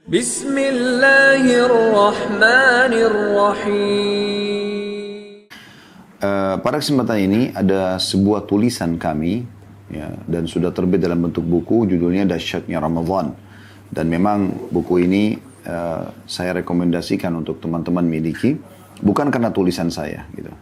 Bismillahirrahmanirrahim. Pada kesempatan ini ada sebuah tulisan kami ya, dan sudah terbit dalam bentuk buku, judulnya Dahsyatnya Ramadan. Dan memang buku ini saya rekomendasikan untuk teman-teman miliki, bukan karena tulisan saya gitu.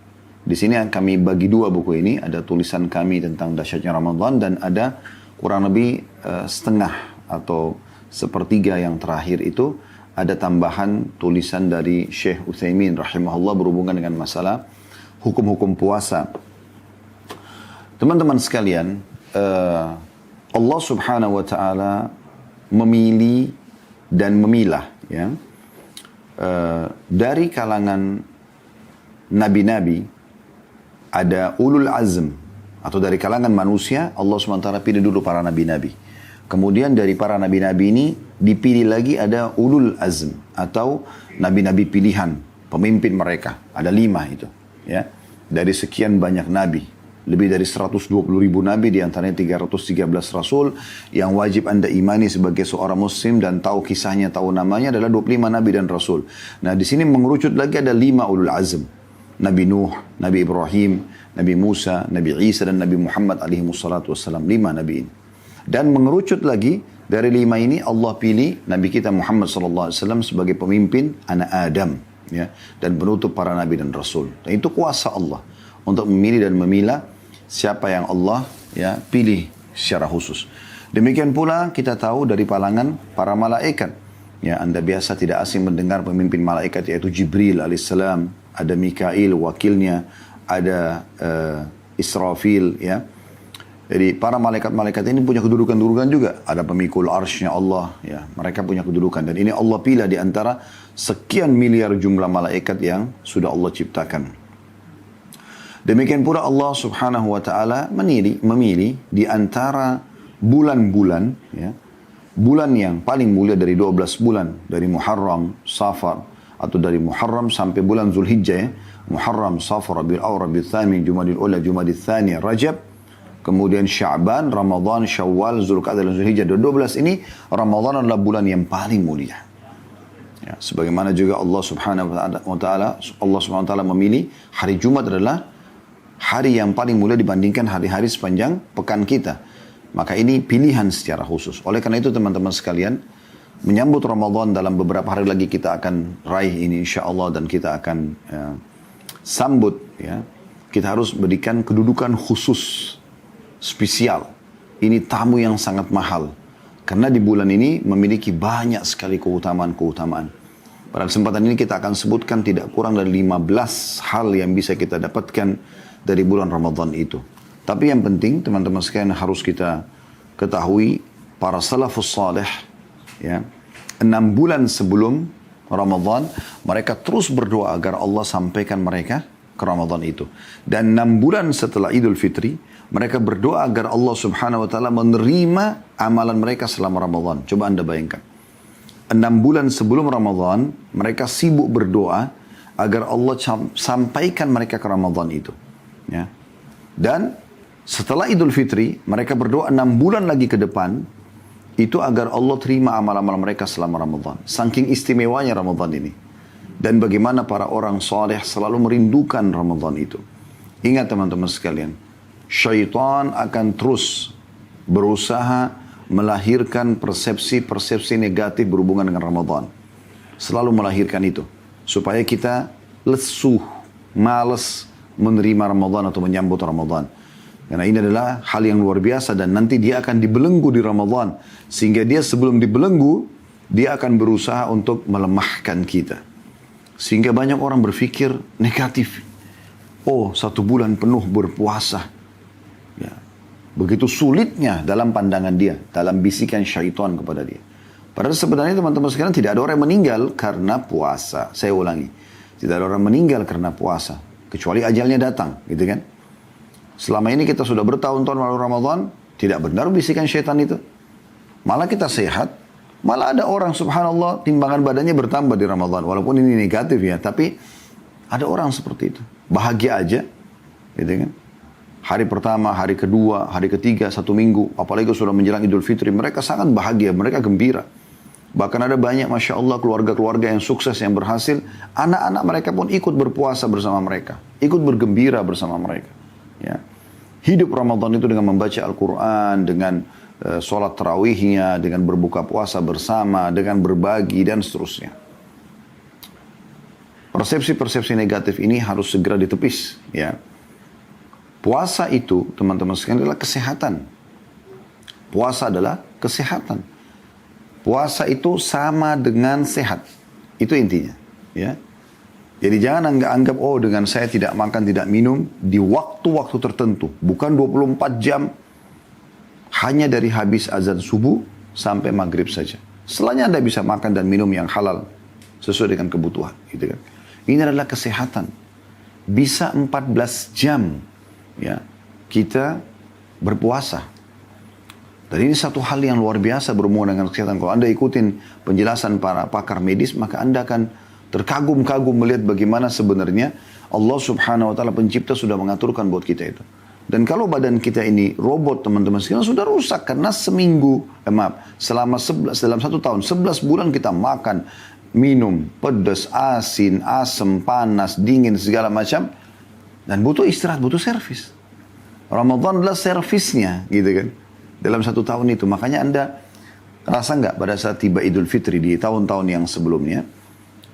Di sini kami bagi dua buku ini, ada tulisan kami tentang Dahsyatnya Ramadan dan ada kurang lebih setengah atau sepertiga yang terakhir itu ada tambahan tulisan dari Syekh Utsaimin rahimahullah berhubungan dengan masalah hukum-hukum puasa. Teman-teman sekalian, Allah Subhanahu wa taala memilih dan memilah ya dari kalangan nabi-nabi, ada ulul azm, atau dari kalangan manusia Allah Subhanahu wa taala pilih dulu para nabi-nabi. Kemudian dari para nabi-nabi ini dipilih lagi ada ulul azm atau nabi-nabi pilihan, pemimpin mereka. Ada 5 itu. Ya. Dari sekian banyak nabi. Lebih dari 120.000 nabi, di antaranya 313 rasul yang wajib Anda imani sebagai seorang muslim dan tahu kisahnya, tahu namanya adalah 25 nabi dan rasul. Nah di sini mengerucut lagi ada 5 ulul azm. Nabi Nuh, Nabi Ibrahim, Nabi Musa, Nabi Isa dan Nabi Muhammad alaihi wassalatu wassalam. 5 nabi ini. Dan mengerucut lagi dari 5 ini Allah pilih Nabi kita Muhammad SAW sebagai pemimpin anak Adam ya, dan penutup para nabi dan rasul. Dan itu kuasa Allah untuk memilih dan memilah siapa yang Allah ya pilih secara khusus. Demikian pula kita tahu dari kalangan para malaikat. Ya, Anda biasa tidak asing mendengar pemimpin malaikat yaitu Jibril alaihissalam, ada Mikail wakilnya, ada Israfil ya. Jadi para malaikat-malaikat ini punya kedudukan-kedudukan juga. Ada pemikul arsy-Nya Allah. Ya, mereka punya kedudukan. Dan ini Allah pilih di antara sekian miliar jumlah malaikat yang sudah Allah ciptakan. Demikian pula Allah subhanahu wa ta'ala memilih di antara bulan-bulan. Ya, bulan yang paling mulia dari 12 bulan. Dari Muharram, Safar. Atau dari Muharram sampai bulan Zulhijjah. Ya. Muharram, Safar, Rabiul Awwal, Rabiul Tsani, Jumadil Ula, Jumadil Tsani, Rajab. Kemudian Sya'ban, Ramadan, Syawal, Zulqa'dah dan Zulhijjah. 12 ini Ramadan adalah bulan yang paling mulia. Ya, sebagaimana juga Allah Subhanahu wa taala memilih hari Jumat adalah hari yang paling mulia dibandingkan hari-hari sepanjang pekan kita. Maka ini pilihan secara khusus. Oleh karena itu teman-teman sekalian, menyambut Ramadan dalam beberapa hari lagi kita akan raih ini insyaallah, dan kita akan sambut ya. Kita harus berikan kedudukan khusus spesial. Ini tamu yang sangat mahal. Karena di bulan ini memiliki banyak sekali keutamaan-keutamaan. Pada kesempatan ini kita akan sebutkan tidak kurang dari 15 hal yang bisa kita dapatkan dari bulan Ramadan itu. Tapi yang penting teman-teman sekalian harus kita ketahui, para salafus salih ya, 6 bulan sebelum Ramadan mereka terus berdoa agar Allah sampaikan mereka ke Ramadan itu. Dan 6 bulan setelah Idul Fitri mereka berdoa agar Allah subhanahu wa ta'ala menerima amalan mereka selama Ramadan. Coba Anda bayangkan. 6 bulan sebelum Ramadan, mereka sibuk berdoa agar Allah sampaikan mereka ke Ramadan itu. Ya. Dan setelah Idul Fitri, mereka berdoa 6 bulan lagi ke depan, itu agar Allah terima amal-amal mereka selama Ramadan. Saking istimewanya Ramadan ini. Dan bagaimana para orang soleh selalu merindukan Ramadan itu. Ingat teman-teman sekalian. Syaitan akan terus berusaha melahirkan persepsi-persepsi negatif berhubungan dengan Ramadan. Selalu melahirkan itu. Supaya kita lesuh, malas menerima Ramadan atau menyambut Ramadan. Karena ini adalah hal yang luar biasa dan nanti dia akan dibelenggu di Ramadan. Sehingga dia sebelum dibelenggu, dia akan berusaha untuk melemahkan kita. Sehingga banyak orang berpikir negatif. Oh, 1 bulan penuh berpuasa. Ya. Begitu sulitnya dalam pandangan dia, dalam bisikan syaitan kepada dia. Padahal sebenarnya teman-teman sekalian tidak ada orang yang meninggal karena puasa. Saya ulangi, tidak ada orang meninggal karena puasa, kecuali ajalnya datang, gitu kan? Selama ini kita sudah bertahun-tahun melalui Ramadan, tidak benar bisikan syaitan itu. Malah kita sehat, malah ada orang subhanallah timbangan badannya bertambah di Ramadan, walaupun ini negatif ya, tapi ada orang seperti itu, bahagia aja, gitu kan? Hari pertama, hari kedua, hari ketiga, 1 minggu. Apalagi sudah menjelang Idul Fitri. Mereka sangat bahagia, mereka gembira. Bahkan ada banyak Masya Allah keluarga-keluarga yang sukses, yang berhasil. Anak-anak mereka pun ikut berpuasa bersama mereka. Ikut bergembira bersama mereka. Ya. Hidup Ramadan itu dengan membaca Al-Quran, dengan sholat tarawihnya, dengan berbuka puasa bersama, dengan berbagi, dan seterusnya. Persepsi-persepsi negatif ini harus segera ditepis. Ya. Puasa itu, teman-teman sekalian, adalah kesehatan. Puasa adalah kesehatan. Puasa itu sama dengan sehat. Itu intinya. Ya. Jadi jangan anggap, oh dengan saya tidak makan, tidak minum, di waktu-waktu tertentu. Bukan 24 jam, hanya dari habis azan subuh sampai maghrib saja. Setelahnya Anda bisa makan dan minum yang halal, sesuai dengan kebutuhan. Gitu kan. Ini adalah kesehatan. Bisa 14 jam ya, kita berpuasa. Dan ini satu hal yang luar biasa berhubungan dengan kesehatan. Kalau Anda ikutin penjelasan para pakar medis, maka Anda akan terkagum-kagum melihat bagaimana sebenarnya Allah Subhanahu wa taala pencipta sudah mengaturkan buat kita itu. Dan kalau badan kita ini robot, teman-teman sekalian, sudah rusak karena selama dalam 1 tahun 11 bulan kita makan, minum, pedas, asin, asam, panas, dingin, segala macam, dan butuh istirahat, butuh servis. Ramadan adalah servisnya, gitu kan. Dalam 1 tahun itu, makanya Anda rasa nggak pada saat tiba Idul Fitri di tahun-tahun yang sebelumnya,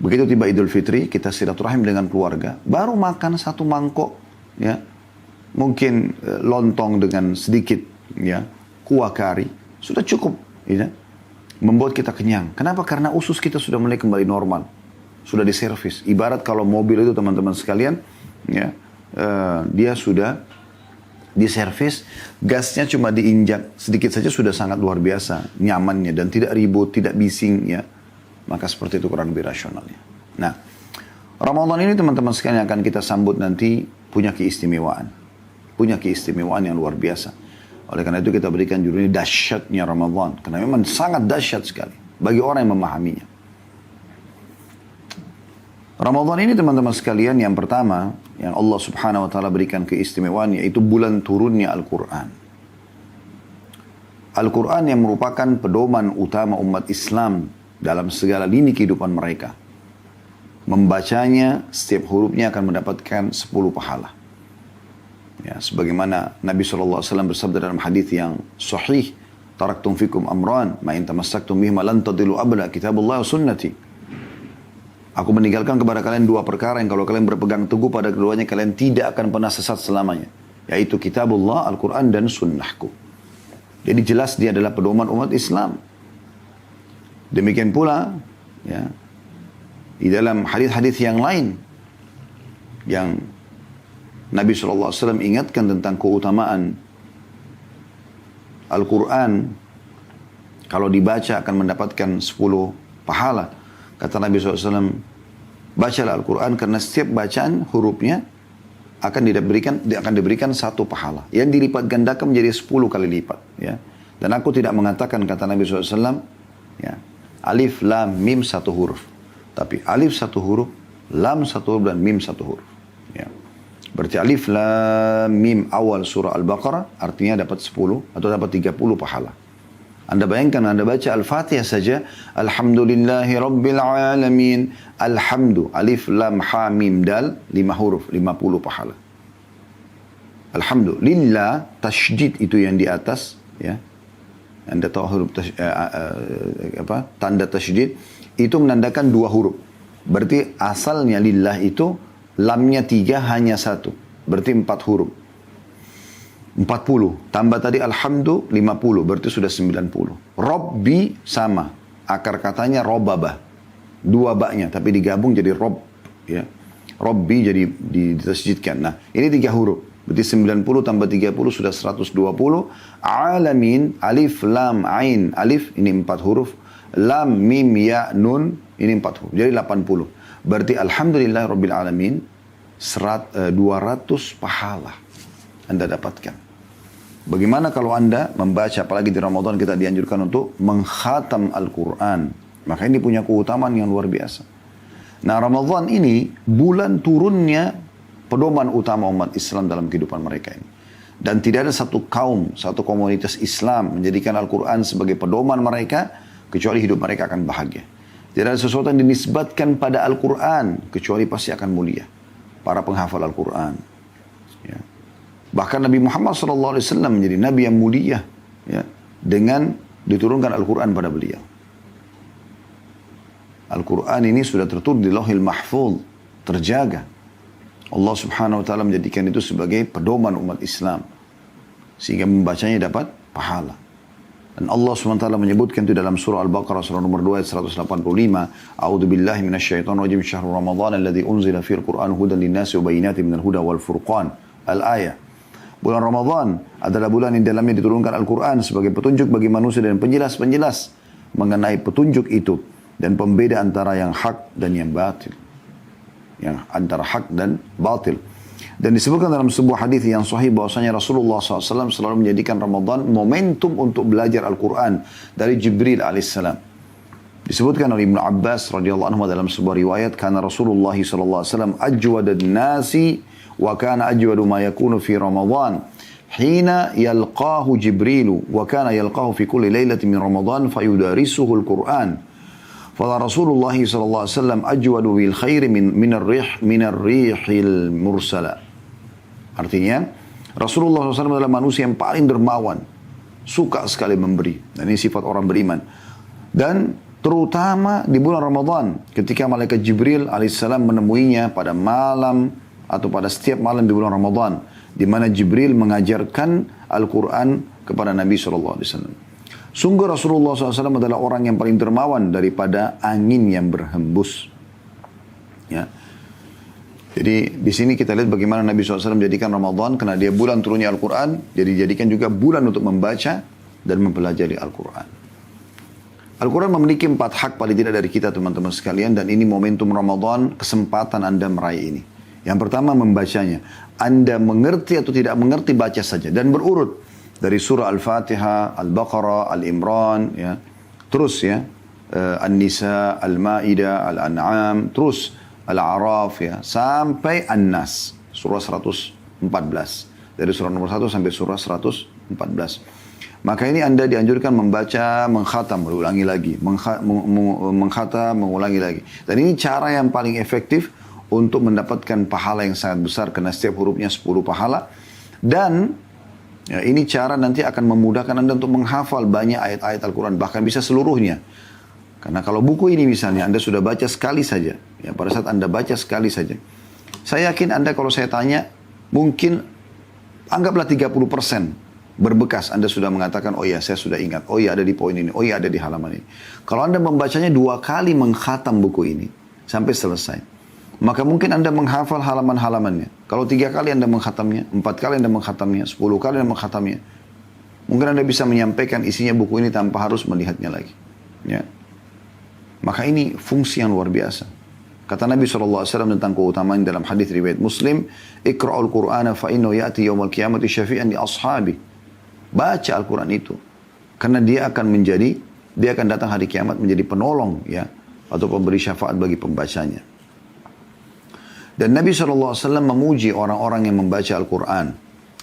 begitu tiba Idul Fitri, kita silaturahim dengan keluarga, baru makan 1 mangkok, ya, mungkin lontong dengan sedikit, ya, kuah kari, sudah cukup, ya, membuat kita kenyang. Kenapa? Karena usus kita sudah mulai kembali normal, sudah diservis. Ibarat kalau mobil itu teman-teman sekalian, ya, dia sudah diservis, gasnya cuma diinjak sedikit saja sudah sangat luar biasa nyamannya dan tidak ribut, tidak bising, ya. Maka seperti itu kurang lebih rasionalnya. Nah, Ramadan ini teman-teman sekalian yang akan kita sambut nanti punya keistimewaan. Punya keistimewaan yang luar biasa. Oleh karena itu kita berikan judulnya dahsyatnya Ramadan. Karena memang sangat dahsyat sekali bagi orang yang memahaminya. Ramadan ini teman-teman sekalian yang pertama yang Allah Subhanahu wa taala berikan keistimewaan yaitu bulan turunnya Al-Quran. Al-Quran yang merupakan pedoman utama umat Islam dalam segala lini kehidupan mereka. Membacanya, setiap hurufnya akan mendapatkan 10 pahala. Ya, sebagaimana Nabi SAW bersabda dalam hadis yang sahih, taraktum fikum amran, ma in tamassaktum bihima lan tadillu abada, kitabullah wa sunnati. Aku meninggalkan kepada kalian 2 perkara yang kalau kalian berpegang teguh pada keduanya, kalian tidak akan pernah sesat selamanya. Yaitu kitabullah, Al-Quran, dan sunnahku. Jadi jelas dia adalah pedoman umat Islam. Demikian pula, ya, di dalam hadis-hadis yang lain, yang Nabi SAW ingatkan tentang keutamaan Al-Quran, kalau dibaca akan mendapatkan 10 pahala. Kata Nabi SAW, bacalah Al-Quran karena setiap bacaan hurufnya akan diberikan 1 pahala. Yang dilipat gandakan menjadi 10 kali lipat. Ya. Dan aku tidak mengatakan, kata Nabi SAW, ya, alif, lam, mim 1 huruf. Tapi alif 1 huruf, lam 1 huruf, dan mim 1 huruf. Ya. Berarti alif, lam, mim awal surah Al-Baqarah artinya dapat 10 atau dapat 30 pahala. Anda bayangkan, Anda baca Al-Fatihah saja, Alhamdulillahi Rabbil Alamin, Alhamdu, alif, lam, ha, mim, dal, 5 huruf, 50 pahala. Alhamdulillah, tasydid itu yang di atas, ya. Anda tahu huruf tanda tasydid, itu menandakan 2 huruf. Berarti asalnya lillah itu, lamnya 3, hanya 1. Berarti 4 huruf. 40. Tambah tadi alhamdu 50. Berarti sudah 90. Robbi sama. Akar katanya robabah. 2 baknya. Tapi digabung jadi rob. Ya. Robbi jadi ditasjidkan. Nah ini 3 huruf. Berarti 90 tambah 30 sudah 120. Alamin. Alif, lam, ain. Alif ini 4 huruf. Lam, mim, ya, nun. Ini 4 huruf. Jadi 80. Berarti alhamdulillah Rabbil Alamin. 200 pahala Anda dapatkan. Bagaimana kalau Anda membaca, apalagi di Ramadan kita dianjurkan untuk mengkhatam Al-Quran. Maka ini punya keutamaan yang luar biasa. Nah Ramadan ini bulan turunnya pedoman utama umat Islam dalam kehidupan mereka ini. Dan tidak ada satu kaum, satu komunitas Islam menjadikan Al-Quran sebagai pedoman mereka kecuali hidup mereka akan bahagia. Tidak ada sesuatu yang dinisbatkan pada Al-Quran, kecuali pasti akan mulia. Para penghafal Al-Quran. Ya. Bahkan Nabi Muhammad SAW menjadi Nabi yang mulia. Ya, dengan diturunkan Al-Quran pada beliau. Al-Quran ini sudah tertulis di Lauhil Mahfuz, terjaga. Allah Subhanahu wa taala menjadikan itu sebagai pedoman umat Islam sehingga membacanya dapat pahala. Dan Allah Subhanahu wa taala menyebutkan itu dalam surah Al-Baqarah surah nomor 2 ayat 185, A'udzu billahi minasyaitonir rajim, syahrul ramadhan alladzi unzila fil Qur'an hudan lin-nasi wa bayyinatin minal huda wal furqan. Al-ayah. Bulan Ramadan adalah bulan yang dalamnya diturunkan Al-Quran sebagai petunjuk bagi manusia dan penjelas-penjelas mengenai petunjuk itu dan pembeda antara yang hak dan yang batil. Yang antara hak dan batil. Dan disebutkan dalam sebuah hadis yang sahih bahwasanya Rasulullah SAW selalu menjadikan Ramadan momentum untuk belajar Al-Quran dari Jibril alaihissalam. Disebutkan oleh Ibnu Abbas radhiyallahu anhu dalam sebuah riwayat, karena Rasulullah SAW ajwadan nasi wa kana ajwadu ma yakunu fi Ramadan hina yalqahu Jibrilu wa kana yalqahu fi kulli lailatin min Ramadan fayudarisuhu Al-Quran. Fala Rasulullah sallallahu alaihi wasallam ajwadu bil khairi min ar-rihil mursala. Artinya, Rasulullah SAW adalah manusia yang paling dermawan, suka sekali memberi. Dan ini sifat orang beriman. Dan terutama di bulan Ramadan, ketika malaikat Jibril alaihissalam menemuinya pada malam atau pada setiap malam di bulan Ramadan, di mana Jibril mengajarkan Al-Quran kepada Nabi SAW. Sungguh Rasulullah SAW adalah orang yang paling dermawan daripada angin yang berhembus. Ya. Jadi di sini kita lihat bagaimana Nabi SAW menjadikan Ramadan, karena dia bulan turunnya Al-Quran, jadi dijadikan juga bulan untuk membaca dan mempelajari Al-Quran. Al-Quran memiliki 4 hak paling tidak dari kita teman-teman sekalian, dan ini momentum Ramadan, kesempatan Anda meraih ini. Yang pertama membacanya. Anda mengerti atau tidak mengerti, baca saja dan berurut. Dari surah Al-Fatihah, Al-Baqarah, Al-Imran, ya. Terus ya, An-Nisa, Al-Ma'idah, Al-An'am, terus Al-A'raf, ya, sampai An-Nas, surah 114. Dari surah nomor 1 sampai surah 114. Maka ini Anda dianjurkan membaca, mengkhatam, berulangi lagi, mengkhatam, mengulangi lagi. Dan ini cara yang paling efektif untuk mendapatkan pahala yang sangat besar, karena setiap hurufnya 10 pahala. Dan ya, ini cara nanti akan memudahkan Anda untuk menghafal banyak ayat-ayat Al-Quran, bahkan bisa seluruhnya. Karena kalau buku ini misalnya Anda sudah baca sekali saja, ya, pada saat Anda baca sekali saja, saya yakin Anda kalau saya tanya, mungkin anggaplah 30% berbekas. Anda sudah mengatakan, oh ya saya sudah ingat, oh ya ada di poin ini, oh ya ada di halaman ini. Kalau Anda membacanya 2 kali mengkhatam buku ini, sampai selesai, maka mungkin Anda menghafal halaman-halamannya. Kalau 3 kali Anda mengkhatamnya, 4 kali Anda mengkhatamnya, 10 kali Anda mengkhatamnya, mungkin Anda bisa menyampaikan isinya buku ini tanpa harus melihatnya lagi. Ya. Maka ini fungsi yang luar biasa. Kata Nabi SAW tentang keutamaan dalam hadis riwayat Muslim, Iqra'ul Qur'ana fa innahu ya'ti yawmal qiyamati syafi'an li ashabi. Baca Al-Quran itu. Karena dia akan datang hari kiamat menjadi penolong, ya, atau pemberi syafaat bagi pembacanya. Dan Nabi SAW memuji orang-orang yang membaca Al-Quran.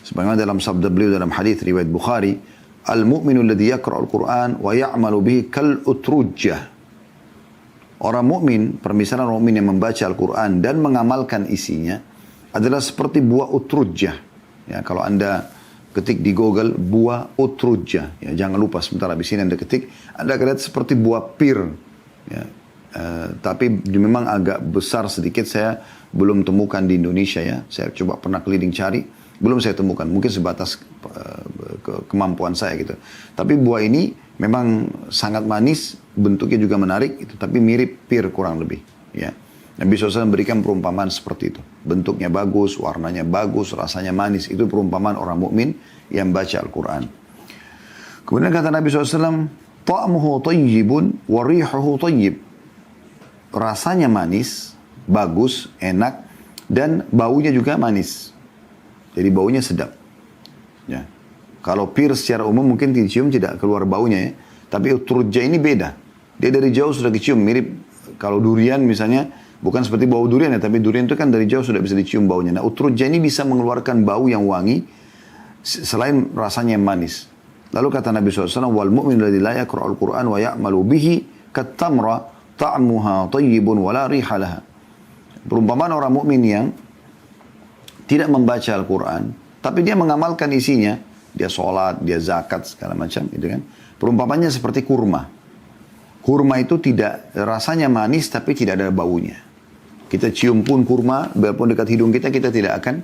Sebagaimana dalam sabda beliau dalam hadis riwayat Bukhari, Al-mu'minu alladhi yaqra'ul Qur'an wa ya'malu bihi kal utrujjah. Orang mukmin, permisalan orang mukmin yang membaca Al-Quran dan mengamalkan isinya adalah seperti buah utrujjah. Ya, kalau Anda ketik di Google buah utrujjah, ya, jangan lupa sebentar habis ini Anda ketik, Anda akan lihat seperti buah pir. Ya, tapi memang agak besar sedikit, saya belum temukan di Indonesia, ya. Saya coba pernah keliling cari, belum saya temukan. Mungkin sebatas kemampuan saya gitu. Tapi buah ini memang sangat manis, bentuknya juga menarik, itu, tapi mirip pir kurang lebih. Ya. Nabi SAW berikan perumpamaan seperti itu. Bentuknya bagus, warnanya bagus, rasanya manis. Itu perumpamaan orang mukmin yang baca Al-Quran. Kemudian kata Nabi SAW, ta'muhu tayyibun wa rihuhu tayyib. Rasanya manis, bagus, enak, dan baunya juga manis. Jadi baunya sedap. Ya. Kalau pir secara umum mungkin dicium tidak keluar baunya, ya. Tapi utrujjah ini beda. Dia dari jauh sudah dicium, mirip kalau durian misalnya, bukan seperti bau durian ya, tapi durian itu kan dari jauh sudah bisa dicium baunya. Nah, utrujjah ini bisa mengeluarkan bau yang wangi, selain rasanya yang manis. Lalu kata Nabi SAW, wal mu'min alladhi la yaqra'ul Qur'an wa ya'malu bihi kat-tamra ta'muha tayyibun wa la riha laha. Perumpamaan orang mukmin yang tidak membaca Al-Quran, tapi dia mengamalkan isinya, dia sholat, dia zakat, segala macam, gitu kan. Perumpamannya seperti kurma. Kurma itu tidak, rasanya manis, tapi tidak ada baunya. Kita cium pun kurma, biarpun dekat hidung kita, kita tidak akan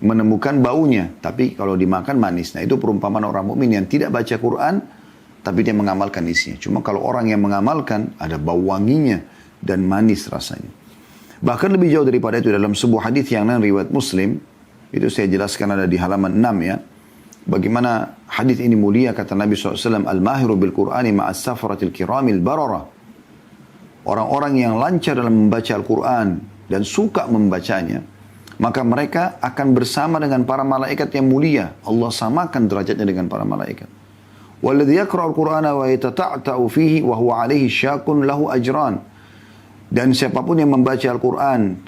menemukan baunya. Tapi kalau dimakan manis. Nah itu perumpamaan orang mukmin yang tidak baca Quran, tapi dia mengamalkan isinya. Cuma kalau orang yang mengamalkan, ada bau wanginya dan manis rasanya. Bahkan lebih jauh daripada itu dalam sebuah hadis yang riwayat Muslim, itu saya jelaskan ada di halaman 6 ya. Bagaimana hadis ini mulia kata Nabi SAW, Al-mahiru bil-Qur'ani ma'as safaratil kiramil barara. Orang-orang yang lancar dalam membaca Al-Quran dan suka membacanya, maka mereka akan bersama dengan para malaikat yang mulia. Allah samakan derajatnya dengan para malaikat. Walladhi yakra'ul Qur'ana wa yatata'ta'u fihi wa huwa alaihi syakun lahu ajran. Dan siapapun yang membaca Al-Quran,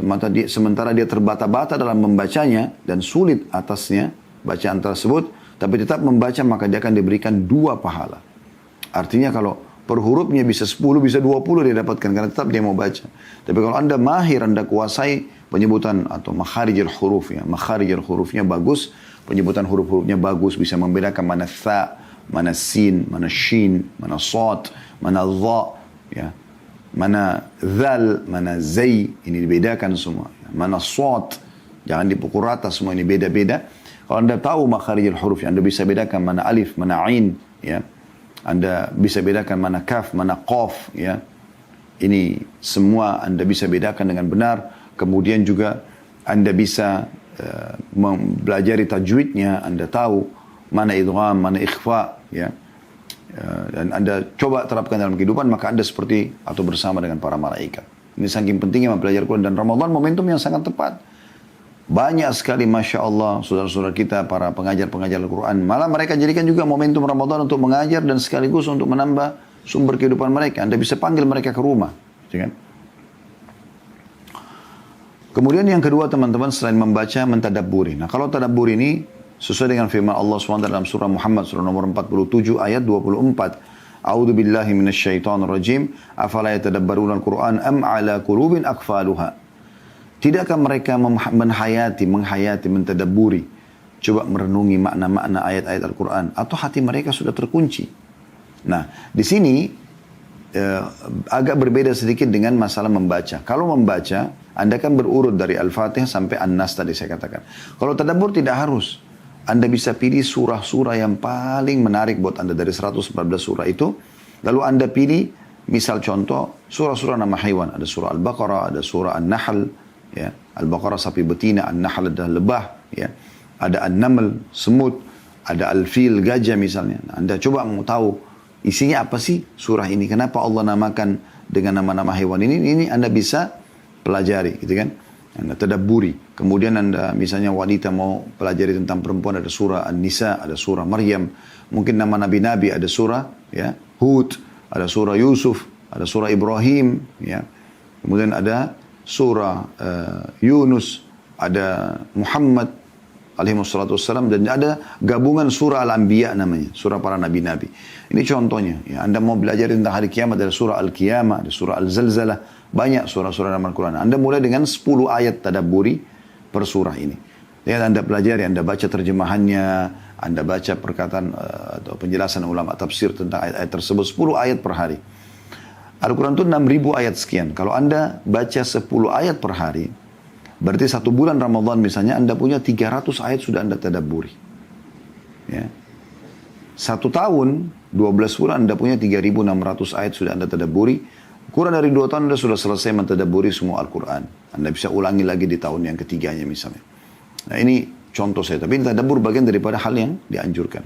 sementara dia terbata-bata dalam membacanya, dan sulit atasnya bacaan tersebut, tapi tetap membaca, maka dia akan diberikan 2 pahala. Artinya kalau per hurufnya bisa 10, bisa 20 dia dapatkan, karena tetap dia mau baca. Tapi kalau anda mahir, anda kuasai penyebutan atau makharijul huruf, ya, makharijul hurufnya bagus, penyebutan huruf-hurufnya bagus, bisa membedakan mana tha, mana sin, mana shin, mana sod, mana dha, ya. Mana zal, mana zai, ini dibedakan semua. Mana sod, jangan dipukul rata, semua ini beda-beda. Kalau anda tahu makharijul huruf, anda bisa bedakan mana alif, mana ain, ya. Anda bisa bedakan mana kaf, mana qaf, ya. Ini semua anda bisa bedakan dengan benar. Kemudian juga anda bisa mempelajari tajwidnya, anda tahu mana idgham, mana ikhfa, ya. Dan anda coba terapkan dalam kehidupan, maka anda seperti atau bersama dengan para malaikat. Ini saking pentingnya mempelajari Quran, dan Ramadan momentum yang sangat tepat. Banyak sekali Masya Allah saudara-saudara kita para pengajar-pengajar Al-Quran, malah mereka jadikan juga momentum Ramadan untuk mengajar dan sekaligus untuk menambah sumber kehidupan mereka. Anda bisa panggil mereka ke rumah, kan? Kemudian yang kedua teman-teman, selain membaca, mentadabburi. Nah kalau tadabbur ini sesuai dengan firman Allah SWT dalam surah Muhammad surah nomor 47 ayat 24. A'udzu billahi minasyaitonir rajim. Afala yatadabbaruna al-Qur'an am 'ala qulubin aqfaluha. Tidakkah mereka menghayati, mentadabburi, coba merenungi makna-makna ayat-ayat Al-Qur'an, atau hati mereka sudah terkunci? Nah, di sini agak berbeda sedikit dengan masalah membaca. Kalau membaca, Anda kan berurut dari Al-Fatihah sampai An-Nas tadi saya katakan. Kalau tadabbur tidak harus. Anda bisa pilih surah-surah yang paling menarik buat Anda dari 114 surah itu. Lalu Anda pilih, misal contoh, surah-surah nama hewan. Ada surah Al-Baqarah, ada surah An-Nahl. Ya. Al-Baqarah sapi betina, An-Nahl adalah lebah. Ya. Ada An-Naml, semut. Ada Al-Fil, gajah misalnya. Nah, Anda coba mau tahu isinya apa sih surah ini. Kenapa Allah namakan dengan nama-nama hewan ini. Ini Anda bisa pelajari, gitu kan. Anda tadabburi. Kemudian Anda misalnya wanita mau pelajari tentang perempuan, ada surah An-Nisa, ada surah Maryam. Mungkin nama nabi-nabi ada surah ya Hud, ada surah Yusuf, ada surah Ibrahim, ya. Kemudian ada surah Yunus, ada Muhammad alaihi wassalatu wassalam, dan ada gabungan surah Al-Anbiya namanya, surah para nabi-nabi. Ini contohnya. Ya, Anda mau belajar tentang hari kiamat, ada surah Al-Qiyamah, ada surah Al-Zalzalah. Banyak surah-surah dalam Al-Quran. Anda mulai dengan 10 ayat tadabburi per surah ini. Lihat Anda pelajari, Anda baca terjemahannya, Anda baca perkataan atau penjelasan ulama tafsir tentang ayat-ayat tersebut. 10 ayat per hari. Al-Quran itu 6.000 ayat sekian. Kalau Anda baca 10 ayat per hari, berarti 1 bulan Ramadan misalnya, Anda punya 300 ayat sudah Anda tadabburi. Ya. 1 tahun, 12 bulan Anda punya 3.600 ayat sudah Anda tadabburi. Kurang dari 2 tahun Anda sudah selesai mentadabburi semua Al-Quran. Anda bisa ulangi lagi di tahun yang ketiganya misalnya. Nah ini contoh saya. Tapi tadabbur bagian daripada hal yang dianjurkan.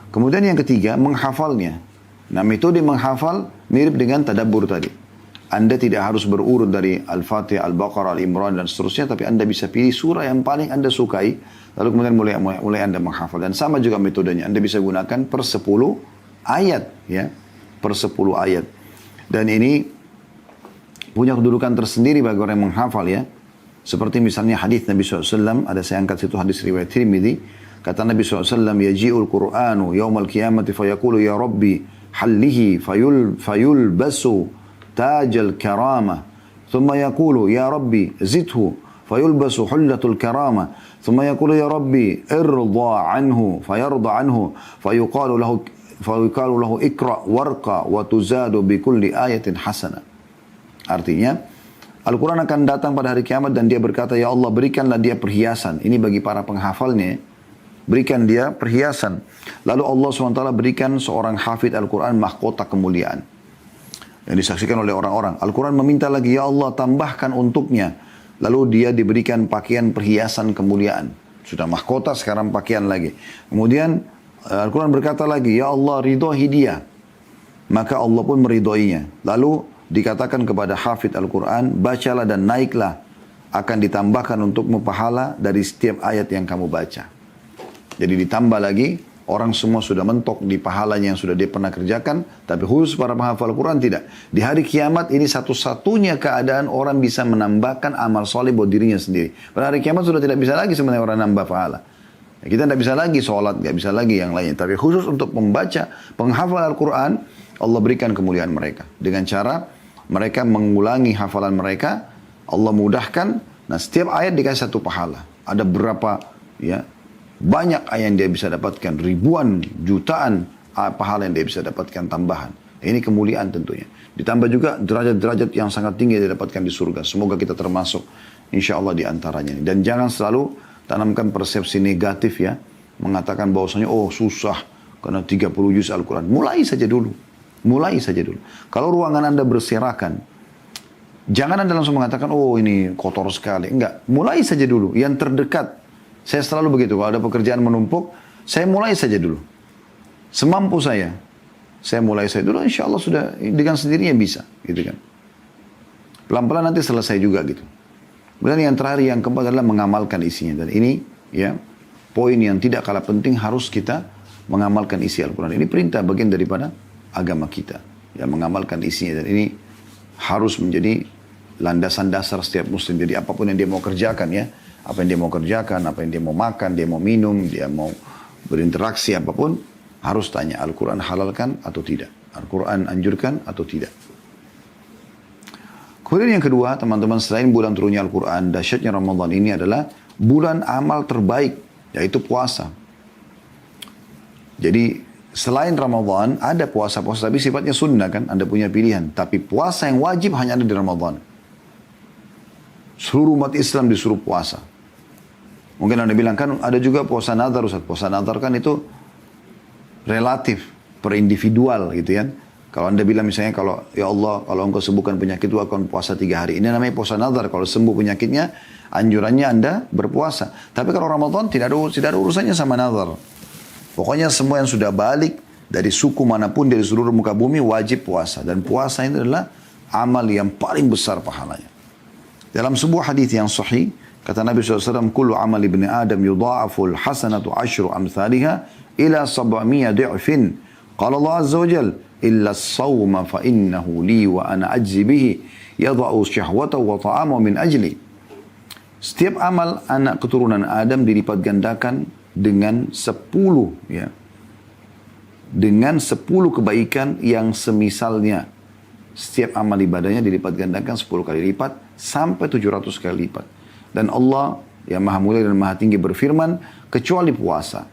Kemudian yang ketiga, menghafalnya. Nah metode menghafal mirip dengan tadabbur tadi. Anda tidak harus berurut dari Al-Fatihah, Al-Baqarah, Al-Imran dan seterusnya. Tapi Anda bisa pilih surah yang paling Anda sukai. Lalu kemudian mulai Anda menghafal. Dan sama juga metodenya. Anda bisa gunakan per 10 ayat. Ya, per 10 ayat. Dan ini punya kedudukan tersendiri bagi orang yang menghafal ya. Seperti misalnya hadis Nabi SAW, ada saya angkat situ hadis riwayat Tirmidzi. Kata Nabi SAW, yaji'ul Qur'anu yawmal qiyamati fayaqulu ya Rabbi hallihi fayulbasu tajal karamah. Thumma yaqulu ya Rabbi zidhu fayulbasu hullatul karamah. Thumma yaqulu ya Rabbi irda anhu fayarda anhu fayuqalu lahu ikra warqa wa tuzadu bi kulli ayatin hasana. Artinya, Al-Quran akan datang pada hari kiamat dan dia berkata, ya Allah berikanlah dia perhiasan. Ini bagi para penghafalnya. Berikan dia perhiasan. Lalu Allah SWT berikan seorang hafid Al-Quran mahkota kemuliaan. Yang disaksikan oleh orang-orang. Al-Quran meminta lagi, ya Allah tambahkan untuknya. Lalu dia diberikan pakaian perhiasan kemuliaan. Sudah mahkota, sekarang pakaian lagi. Kemudian Al-Quran berkata lagi, ya Allah ridhoi dia. Maka Allah pun meridhoinya. Lalu dikatakan kepada hafid Al-Quran, bacalah dan naiklah. Akan ditambahkan untukmu pahala dari setiap ayat yang kamu baca. Jadi ditambah lagi, orang semua sudah mentok di pahalanya yang sudah dia pernah kerjakan, tapi khusus para penghafal Al-Quran tidak. Di hari kiamat ini satu-satunya keadaan orang bisa menambahkan amal soleh buat dirinya sendiri. Pada hari kiamat sudah tidak bisa lagi sebenarnya orang nambah pahala. Ya, kita tidak bisa lagi sholat, tidak bisa lagi yang lainnya. Tapi khusus untuk membaca, penghafal Al-Quran, Allah berikan kemuliaan mereka. Dengan cara mereka mengulangi hafalan mereka, Allah mudahkan, nah setiap ayat dikasih satu pahala. Ada berapa ya, banyak ayat yang dia bisa dapatkan, ribuan, jutaan pahala yang dia bisa dapatkan tambahan. Ini kemuliaan tentunya. Ditambah juga derajat-derajat yang sangat tinggi yang didapatkan di surga. Semoga kita termasuk insya Allah di antaranya. Dan jangan selalu tanamkan persepsi negatif ya. Mengatakan bahwasanya oh susah karena 30 juz Al-Quran. Mulai saja dulu. Mulai saja dulu. Kalau ruangan Anda berserakan, jangan Anda langsung mengatakan oh ini kotor sekali. Enggak. Mulai saja dulu. Yang terdekat. Saya selalu begitu, kalau ada pekerjaan menumpuk, saya mulai saja dulu. Semampu saya mulai saja dulu, insya Allah sudah dengan sendirinya bisa. Gitu kan. Pelan-pelan nanti selesai juga gitu. Kemudian yang terakhir, yang keempat adalah mengamalkan isinya. Dan ini ya poin yang tidak kalah penting, harus kita mengamalkan isi Al-Quran. Ini perintah bagian daripada agama kita. Ya, mengamalkan isinya. Dan ini harus menjadi landasan dasar setiap muslim. Jadi apapun yang dia mau kerjakan ya, apa yang dia mau kerjakan, apa yang dia mau makan, dia mau minum, dia mau berinteraksi apapun, harus tanya Al-Quran halalkan atau tidak. Al-Quran anjurkan atau tidak. Kemudian yang kedua, teman-teman, selain bulan turunnya Al-Quran, dahsyatnya Ramadan ini adalah bulan amal terbaik, yaitu puasa. Jadi selain Ramadan, ada puasa-puasa, tapi sifatnya sunnah kan, Anda punya pilihan. Tapi puasa yang wajib hanya ada di Ramadan. Seluruh umat Islam disuruh puasa. Mungkin Anda bilang kan ada juga puasa nazar, Ustaz. Puasa nazar kan itu relatif, per individual gitu kan. Kalau Anda bilang misalnya kalau ya Allah kalau engkau sembuhkan penyakit itu akan puasa 3 hari. Ini namanya puasa nazar. Kalau sembuh penyakitnya, anjurannya Anda berpuasa. Tapi kalau Ramadan tidak ada urusannya sama nazar. Pokoknya semua yang sudah balik dari suku manapun dari seluruh muka bumi wajib puasa. Dan puasa ini adalah amal yang paling besar pahalanya. Dalam sebuah hadis yang sahih, kata Nabi SAW, kullu amal ibni Adam yudha'aful hasanatu ashru amthaliha ila 700 di'fin. Qala Allah Azza wa Jal, illa as-sawma fa innahu li wa ana ajzi bihi yadha'u syahwatahu wa ta'amahu min ajli. Setiap amal anak keturunan Adam dilipat gandakan dengan 10 ya. Dengan 10 kebaikan yang semisalnya. Setiap amal ibadahnya dilipat gandakan 10 kali lipat sampai 700 kali lipat. Dan Allah yang maha mulia dan maha tinggi berfirman, kecuali puasa.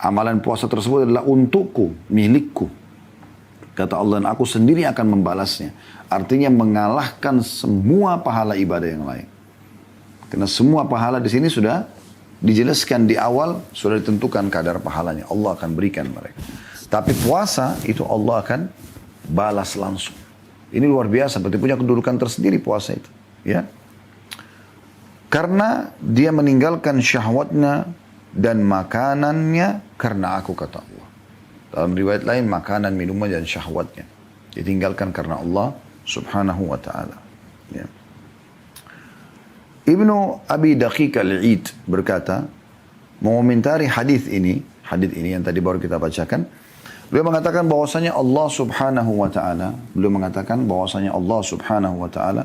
Amalan puasa tersebut adalah untukku, milikku. Kata Allah, dan aku sendiri akan membalasnya. Artinya mengalahkan semua pahala ibadah yang lain. Karena semua pahala di sini sudah dijelaskan di awal, sudah ditentukan kadar pahalanya. Allah akan berikan mereka. Tapi puasa itu Allah akan balas langsung. Ini luar biasa, berarti punya kedudukan tersendiri puasa itu. Ya. Karena dia meninggalkan syahwatnya dan makanannya karena aku, kata Allah. Dalam riwayat lain, makanan, minuman dan syahwatnya ditinggalkan karena Allah subhanahu wa ta'ala. Ya. Ibnu Abi Daqiq al-Id berkata, mengomentari hadis ini yang tadi baru kita bacakan, beliau mengatakan bahwasanya Allah subhanahu wa ta'ala,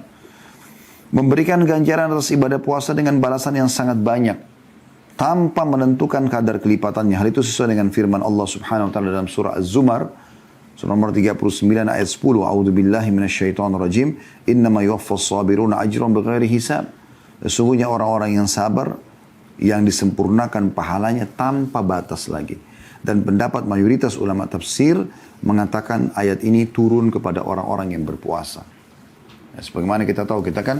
memberikan ganjaran atas ibadah puasa dengan balasan yang sangat banyak. tanpa menentukan kadar kelipatannya. Hal itu sesuai dengan firman Allah Subhanahu wa taala dalam surah Az-Zumar, surah nomor 39 ayat 10. A'udzubillahi minasyaitonirrajim. Innama yuwaffas sabiruna ajran bighairi hisab. Sesungguhnya orang-orang yang sabar yang disempurnakan pahalanya tanpa batas lagi. Dan pendapat mayoritas ulama tafsir mengatakan ayat ini turun kepada orang-orang yang berpuasa. Ya, sebagaimana kita tahu, kita kan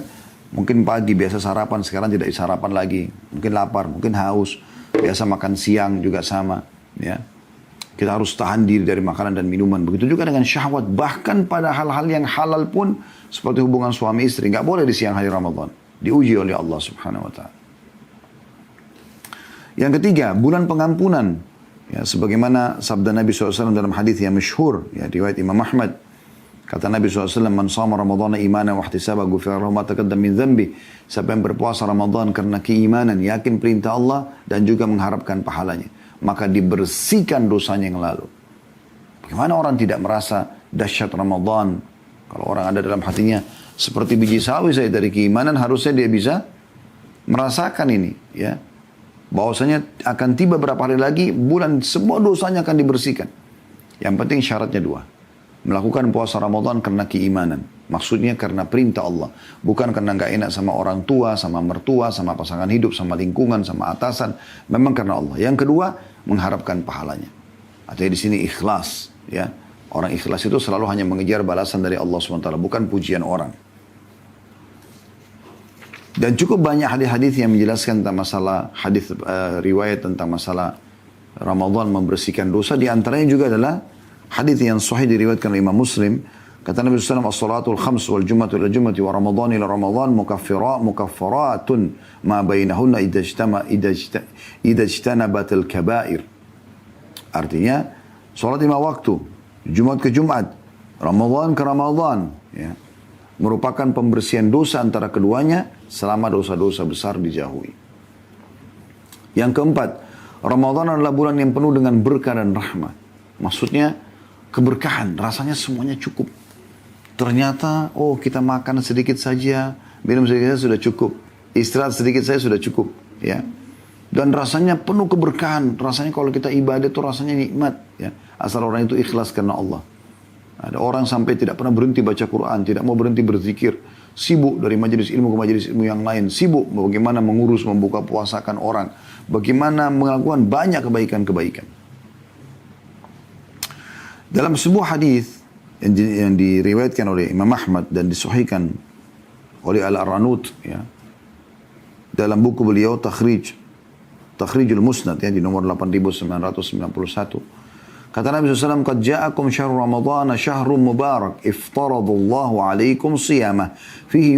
mungkin pagi biasa sarapan, sekarang tidak sarapan lagi. Mungkin lapar, mungkin haus. Biasa makan siang juga sama. Ya. Kita harus tahan diri dari makanan dan minuman. Begitu juga dengan syahwat. Bahkan pada hal-hal yang halal pun, seperti hubungan suami istri, nggak boleh di siang hari Ramadan. Diuji oleh Allah Subhanahu wa ta'ala. Yang ketiga, bulan pengampunan. Ya, sebagaimana sabda Nabi SAW dalam hadis yang masyhur, ya, riwayat Imam Ahmad. Kata Nabi SAW, man sama Ramadhan imanan wa ihtisaba ghufira lahu ma taqaddama min dhanbi. Siapa yang berpuasa Ramadan karena keimanan, yakin perintah Allah dan juga mengharapkan pahalanya, maka dibersihkan dosanya yang lalu. Bagaimana orang tidak merasa dahsyat Ramadan? Kalau orang ada dalam hatinya seperti biji sawi saya dari keimanan, harusnya dia bisa merasakan ini, ya. Bahwasanya akan tiba berapa hari lagi, bulan semua dosanya akan dibersihkan. Yang penting syaratnya dua. Melakukan puasa Ramadan karena keimanan. Maksudnya karena perintah Allah. Bukan karena nggak enak sama orang tua, sama mertua, sama pasangan hidup, sama lingkungan, sama atasan. Memang karena Allah. Yang kedua, mengharapkan pahalanya. Artinya di sini ikhlas. Ya. Orang ikhlas itu selalu hanya mengejar balasan dari Allah SWT. Bukan pujian orang. Dan cukup banyak hadis-hadis yang menjelaskan tentang masalah hadis riwayat tentang masalah Ramadan membersihkan dosa. Di antaranya juga adalah hadis yang sahih diriwayatkan oleh Imam Muslim. Kata Nabi SAW, as-salatul khams wal jum'atu ila jum'ati wa Ramadan ila Ramadan mukaffiratun ma bainahunna idajtanabatil kabair. Artinya, salat 5 waktu, Jumat ke Jumat, Ramadan ke Ramadan, ya, merupakan pembersihan dosa antara keduanya selama dosa-dosa besar dijauhi. Yang keempat, Ramadan adalah bulan yang penuh dengan berkah dan rahmat. Maksudnya keberkahan, rasanya semuanya cukup. Ternyata, oh kita makan sedikit saja, minum sedikit saja sudah cukup. Istirahat sedikit saja sudah cukup. Ya. Dan rasanya penuh keberkahan. Rasanya kalau kita ibadah itu rasanya nikmat. Ya. Asal orang itu ikhlas karena Allah. Ada orang sampai tidak pernah berhenti baca Quran, tidak mau berhenti berzikir, sibuk dari majelis ilmu ke majelis ilmu yang lain, sibuk bagaimana mengurus, membuka puasakan orang, bagaimana melakukan banyak kebaikan-kebaikan. Dalam sebuah hadis yang diriwayatkan oleh Imam Ahmad dan disahihkan oleh Al-Arnut, ya, dalam buku beliau Takhrijul Musnad, ya, di nomor 8991. Kata Nabi SAW, "Qad ja'akum syahrul Ramadhan syahrun mubarak, iftaradallahu alaikum siyamah, fihi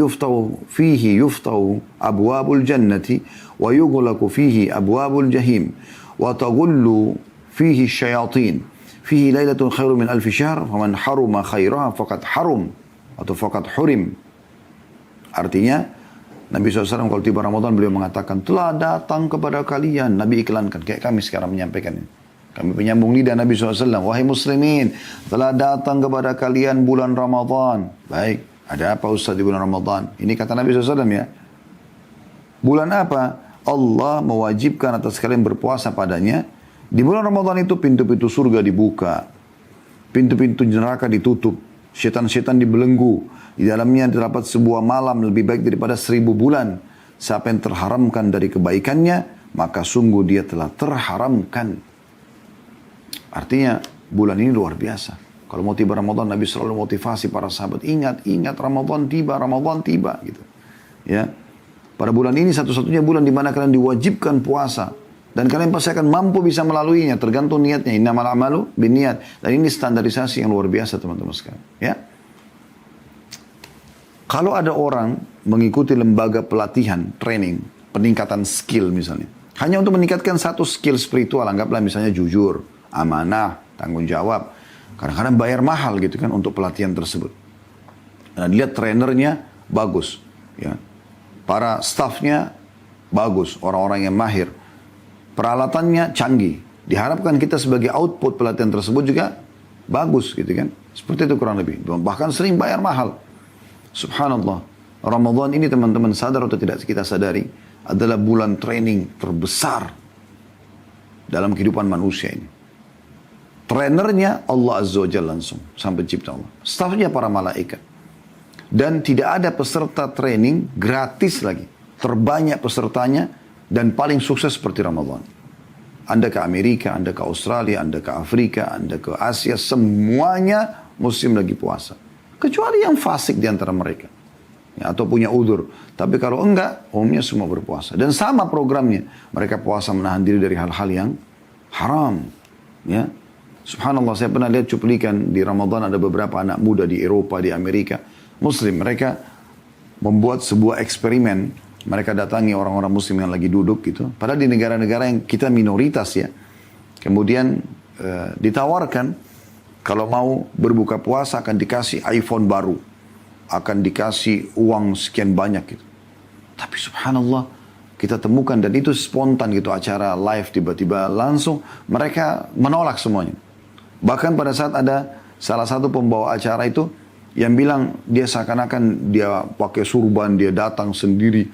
yuftahu abwabul jannati, wa yughlaqu fihi abwabul jahim, wa taghullu fihi syayatin, fihi lailatun khairu min alfi syahr, faman haruma khairaha faqad harum, atau faqad hurim." Artinya, Nabi SAW kalau tiba Ramadan beliau mengatakan, telah datang kepada kalian, Nabi iklankan, kayak kami sekarang menyampaikan ini. Kami penyambung lidah Nabi SAW. Wahai muslimin, telah datang kepada kalian bulan Ramadan. Baik, ada apa Ustaz di bulan Ramadan? Ini kata Nabi SAW, ya. Bulan apa? Allah mewajibkan atas kalian berpuasa padanya. Di bulan Ramadan itu pintu-pintu surga dibuka. Pintu-pintu neraka ditutup. Syaitan-syaitan dibelenggu. Di dalamnya terdapat sebuah malam lebih baik daripada 1000 bulan. Siapa yang terharamkan dari kebaikannya, maka sungguh dia telah terharamkan. Artinya bulan ini luar biasa. Kalau mau tiba Ramadan, Nabi selalu motivasi para sahabat, ingat Ramadan tiba gitu. Ya. Pada bulan ini satu-satunya bulan di mana kalian diwajibkan puasa dan kalian pasti akan mampu bisa melaluinya, tergantung niatnya. Innamal a'malu binniyat. Dan ini standarisasi yang luar biasa teman-teman sekalian, ya. Kalau ada orang mengikuti lembaga pelatihan, training, peningkatan skill misalnya, hanya untuk meningkatkan satu skill spiritual, anggaplah misalnya jujur, amanah, tanggung jawab. Kadang-kadang bayar mahal gitu kan untuk pelatihan tersebut. Nah, dilihat trainernya bagus, ya. Para staffnya bagus, orang-orang yang mahir. Peralatannya canggih. Diharapkan kita sebagai output pelatihan tersebut juga bagus gitu kan. Seperti itu kurang lebih. Bahkan sering bayar mahal. Subhanallah. Ramadan ini teman-teman sadar atau tidak kita sadari, adalah bulan training terbesar dalam kehidupan manusia ini. Trainernya Allah Azza wa Jalla langsung, sang pencipta Allah. Stafnya para malaikat. Dan tidak ada peserta training gratis lagi. Terbanyak pesertanya dan paling sukses seperti Ramadan. Anda ke Amerika, Anda ke Australia, Anda ke Afrika, Anda ke Asia, semuanya muslim lagi puasa. Kecuali yang fasik di antara mereka. Ya, atau punya udur. Tapi kalau enggak, umumnya semua berpuasa. Dan sama programnya. Mereka puasa menahan diri dari hal-hal yang haram. Ya. Subhanallah, saya pernah lihat cuplikan di Ramadan ada beberapa anak muda di Eropa, di Amerika. Muslim, mereka membuat sebuah eksperimen. Mereka datangi orang-orang muslim yang lagi duduk gitu. Padahal di negara-negara yang kita minoritas ya. Kemudian ditawarkan kalau mau berbuka puasa akan dikasih iPhone baru. Akan dikasih uang sekian banyak gitu. Tapi subhanallah kita temukan dan itu spontan gitu acara live tiba-tiba langsung mereka menolak semuanya. Bahkan pada saat ada salah satu pembawa acara itu yang bilang dia seakan-akan dia pakai surban, dia datang sendiri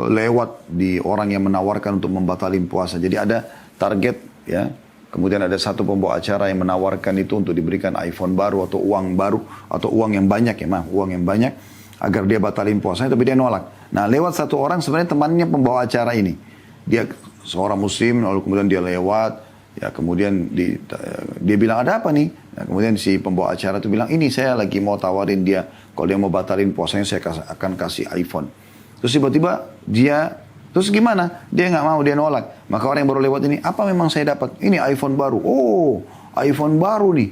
lewat di orang yang menawarkan untuk membatalkan puasa. Jadi ada target ya. Kemudian ada satu pembawa acara yang menawarkan itu untuk diberikan iPhone baru atau uang baru atau uang yang banyak ya, uang yang banyak agar dia batalin puasanya, tapi dia nolak. Nah, lewat satu orang sebenarnya temannya pembawa acara ini. Dia seorang muslim, lalu kemudian dia lewat, ya kemudian dia bilang ada apa nih? Nah, kemudian si pembawa acara itu bilang, ini saya lagi mau tawarin dia, kalau dia mau batalin puasanya saya akan kasih iPhone. Terus tiba-tiba terus gimana? Dia nggak mau, dia nolak. Maka orang yang baru lewat ini, apa memang saya dapat? Ini iPhone baru. Oh, iPhone baru nih.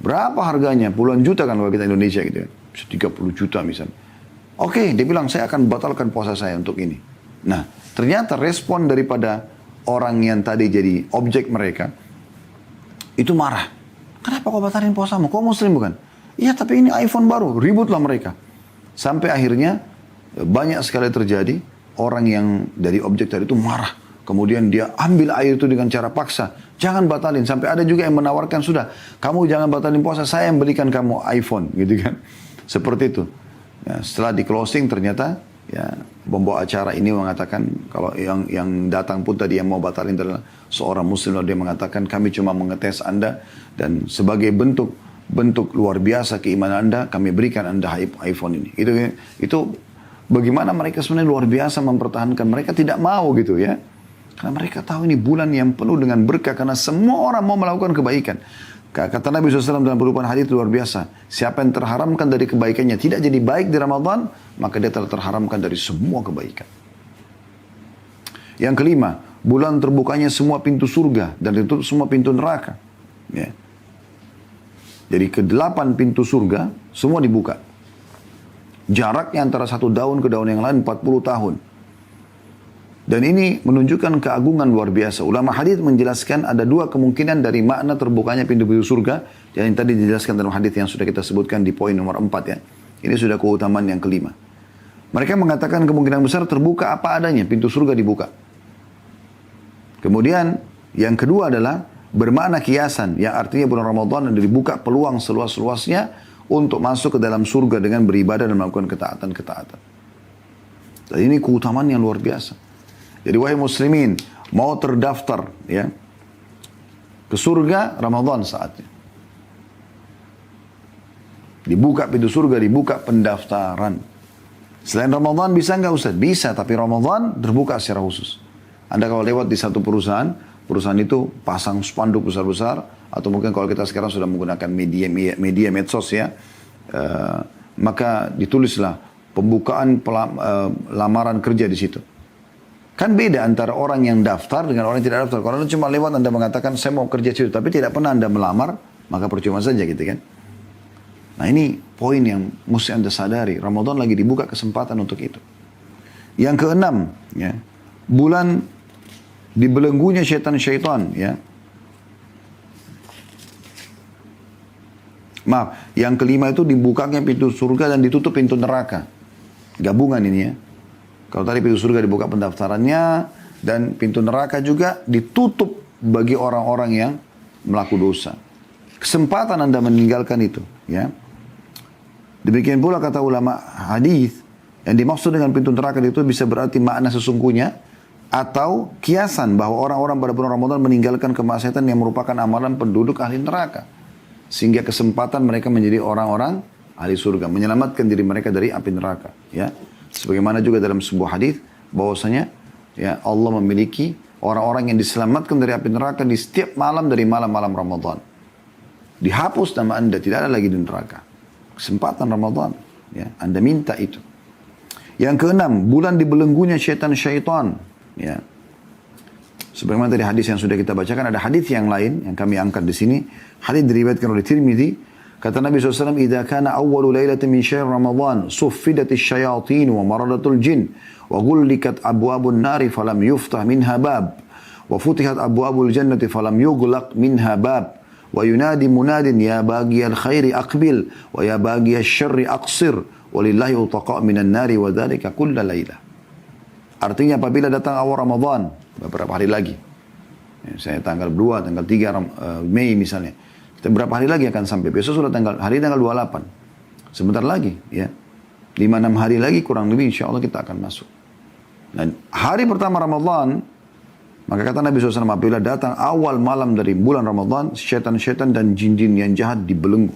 Berapa harganya? Puluhan juta kan kalau kita Indonesia gitu ya. 30 juta misalnya. Oke, dia bilang saya akan batalkan puasa saya untuk ini. Nah, ternyata respon daripada orang yang tadi jadi objek mereka, itu marah. Kenapa kau batalin puasamu? Kau muslim bukan? Iya, tapi ini iPhone baru. Ributlah mereka. Sampai akhirnya banyak sekali terjadi orang yang dari objek tadi itu marah. Kemudian dia ambil air itu dengan cara paksa. Jangan batalin. Sampai ada juga yang menawarkan, sudah, kamu jangan batalin puasa, saya yang belikan kamu iPhone. Gitu kan. Seperti itu. Ya, setelah di closing ternyata ya pembawa acara ini mengatakan, kalau yang datang pun tadi yang mau batalin adalah seorang muslim. Lalu dia mengatakan, kami cuma mengetes Anda. Dan sebagai bentuk luar biasa keimanan Anda, kami berikan Anda iPhone ini. Itu bagaimana mereka sebenarnya luar biasa mempertahankan. Mereka tidak mau gitu ya. Karena mereka tahu ini bulan yang penuh dengan berkah. Karena semua orang mau melakukan kebaikan. Kata Nabi SAW dalam perubahan hadis luar biasa. Siapa yang terharamkan dari kebaikannya tidak jadi baik di Ramadan, maka dia telah terharamkan dari semua kebaikan. Yang kelima, bulan terbukanya semua pintu surga dan ditutup semua pintu neraka. Ya. Jadi ke-8 pintu surga semua dibuka. Jaraknya antara satu daun ke daun yang lain 40 tahun. Dan ini menunjukkan keagungan luar biasa. Ulama hadis menjelaskan ada dua kemungkinan dari makna terbukanya pintu-pintu surga. Yang tadi dijelaskan dalam hadis yang sudah kita sebutkan di poin nomor 4 ya. Ini sudah keutamaan yang kelima. Mereka mengatakan kemungkinan besar terbuka apa adanya. Pintu surga dibuka. Kemudian yang kedua adalah bermakna kiasan. Yang artinya bulan Ramadan ada dibuka peluang seluas-luasnya untuk masuk ke dalam surga dengan beribadah dan melakukan ketaatan-ketaatan. Dan ini keutamaan yang luar biasa. Jadi wahai muslimin, mau terdaftar ya ke surga, Ramadan saatnya. Dibuka pintu surga, dibuka pendaftaran. Selain Ramadan bisa nggak Ustaz? Bisa, tapi Ramadan terbuka secara khusus. Anda kalau lewat di satu perusahaan itu pasang spanduk besar-besar, atau mungkin kalau kita sekarang sudah menggunakan media medsos ya, maka ditulislah pembukaan lamaran kerja di situ. Kan beda antara orang yang daftar dengan orang yang tidak daftar. Kalau Anda cuma lewat, Anda mengatakan saya mau kerja situ, tapi tidak pernah Anda melamar, maka percuma saja gitu kan. Nah ini poin yang mesti Anda sadari. Ramadan lagi dibuka kesempatan untuk itu. Yang keenam, ya, bulan dibelenggunya syaitan-syaitan, ya. Maaf, yang kelima itu dibukanya pintu surga dan ditutup pintu neraka. Gabungan ini ya. Kalau tadi pintu surga dibuka pendaftarannya, dan pintu neraka juga ditutup bagi orang-orang yang melakukan dosa. Kesempatan Anda meninggalkan itu, ya. Demikian pula kata ulama hadis, Yang dimaksud dengan pintu neraka itu bisa berarti makna sesungguhnya atau kiasan bahwa orang-orang pada bulan Ramadan meninggalkan kemaksiatan yang merupakan amalan penduduk ahli neraka. Sehingga kesempatan mereka menjadi orang-orang ahli surga, menyelamatkan diri mereka dari api neraka. Ya, sebagaimana juga dalam sebuah hadis bahwasanya ya Allah memiliki orang-orang yang diselamatkan dari api neraka di setiap malam dari malam-malam Ramadan. Dihapus nama Anda, tidak ada lagi di neraka. Kesempatan Ramadan, ya, Anda minta itu. Yang keenam, bulan dibelenggunya syaitan-syaitan. Ya. Sebagaimana tadi hadis yang sudah kita bacakan, ada hadis yang lain yang kami angkat di sini. Hadis diriwayatkan oleh Tirmidzi. Kata Nabi SAW, "Idza kana awwalu lailatin min syahr Ramadan, suffidatis syayatin wa maradatul jin, wa ghullikat abwabun nari falam yuftah minha bab, wa futihat abwabul jannati falam yughlaq minha bab, wa yunadi munadin ya baghiyal khairi aqbil, wa ya baghiyasy syarri aqsir, walillahi utaqa minan nari wa dzalika kulla lailah." Artinya apabila datang awal Ramadan, beberapa hari lagi, misalnya tanggal 2, tanggal 3 Mei misalnya, kita berapa hari lagi akan sampai? Besok sudah hari tanggal 28. Sebentar lagi, ya. 5-6 hari lagi kurang lebih insya Allah kita akan masuk. Dan hari pertama Ramadan, maka kata Nabi SAW, apabila datang awal malam dari bulan Ramadan, syaitan-syaitan dan jin-jin yang jahat dibelenggu.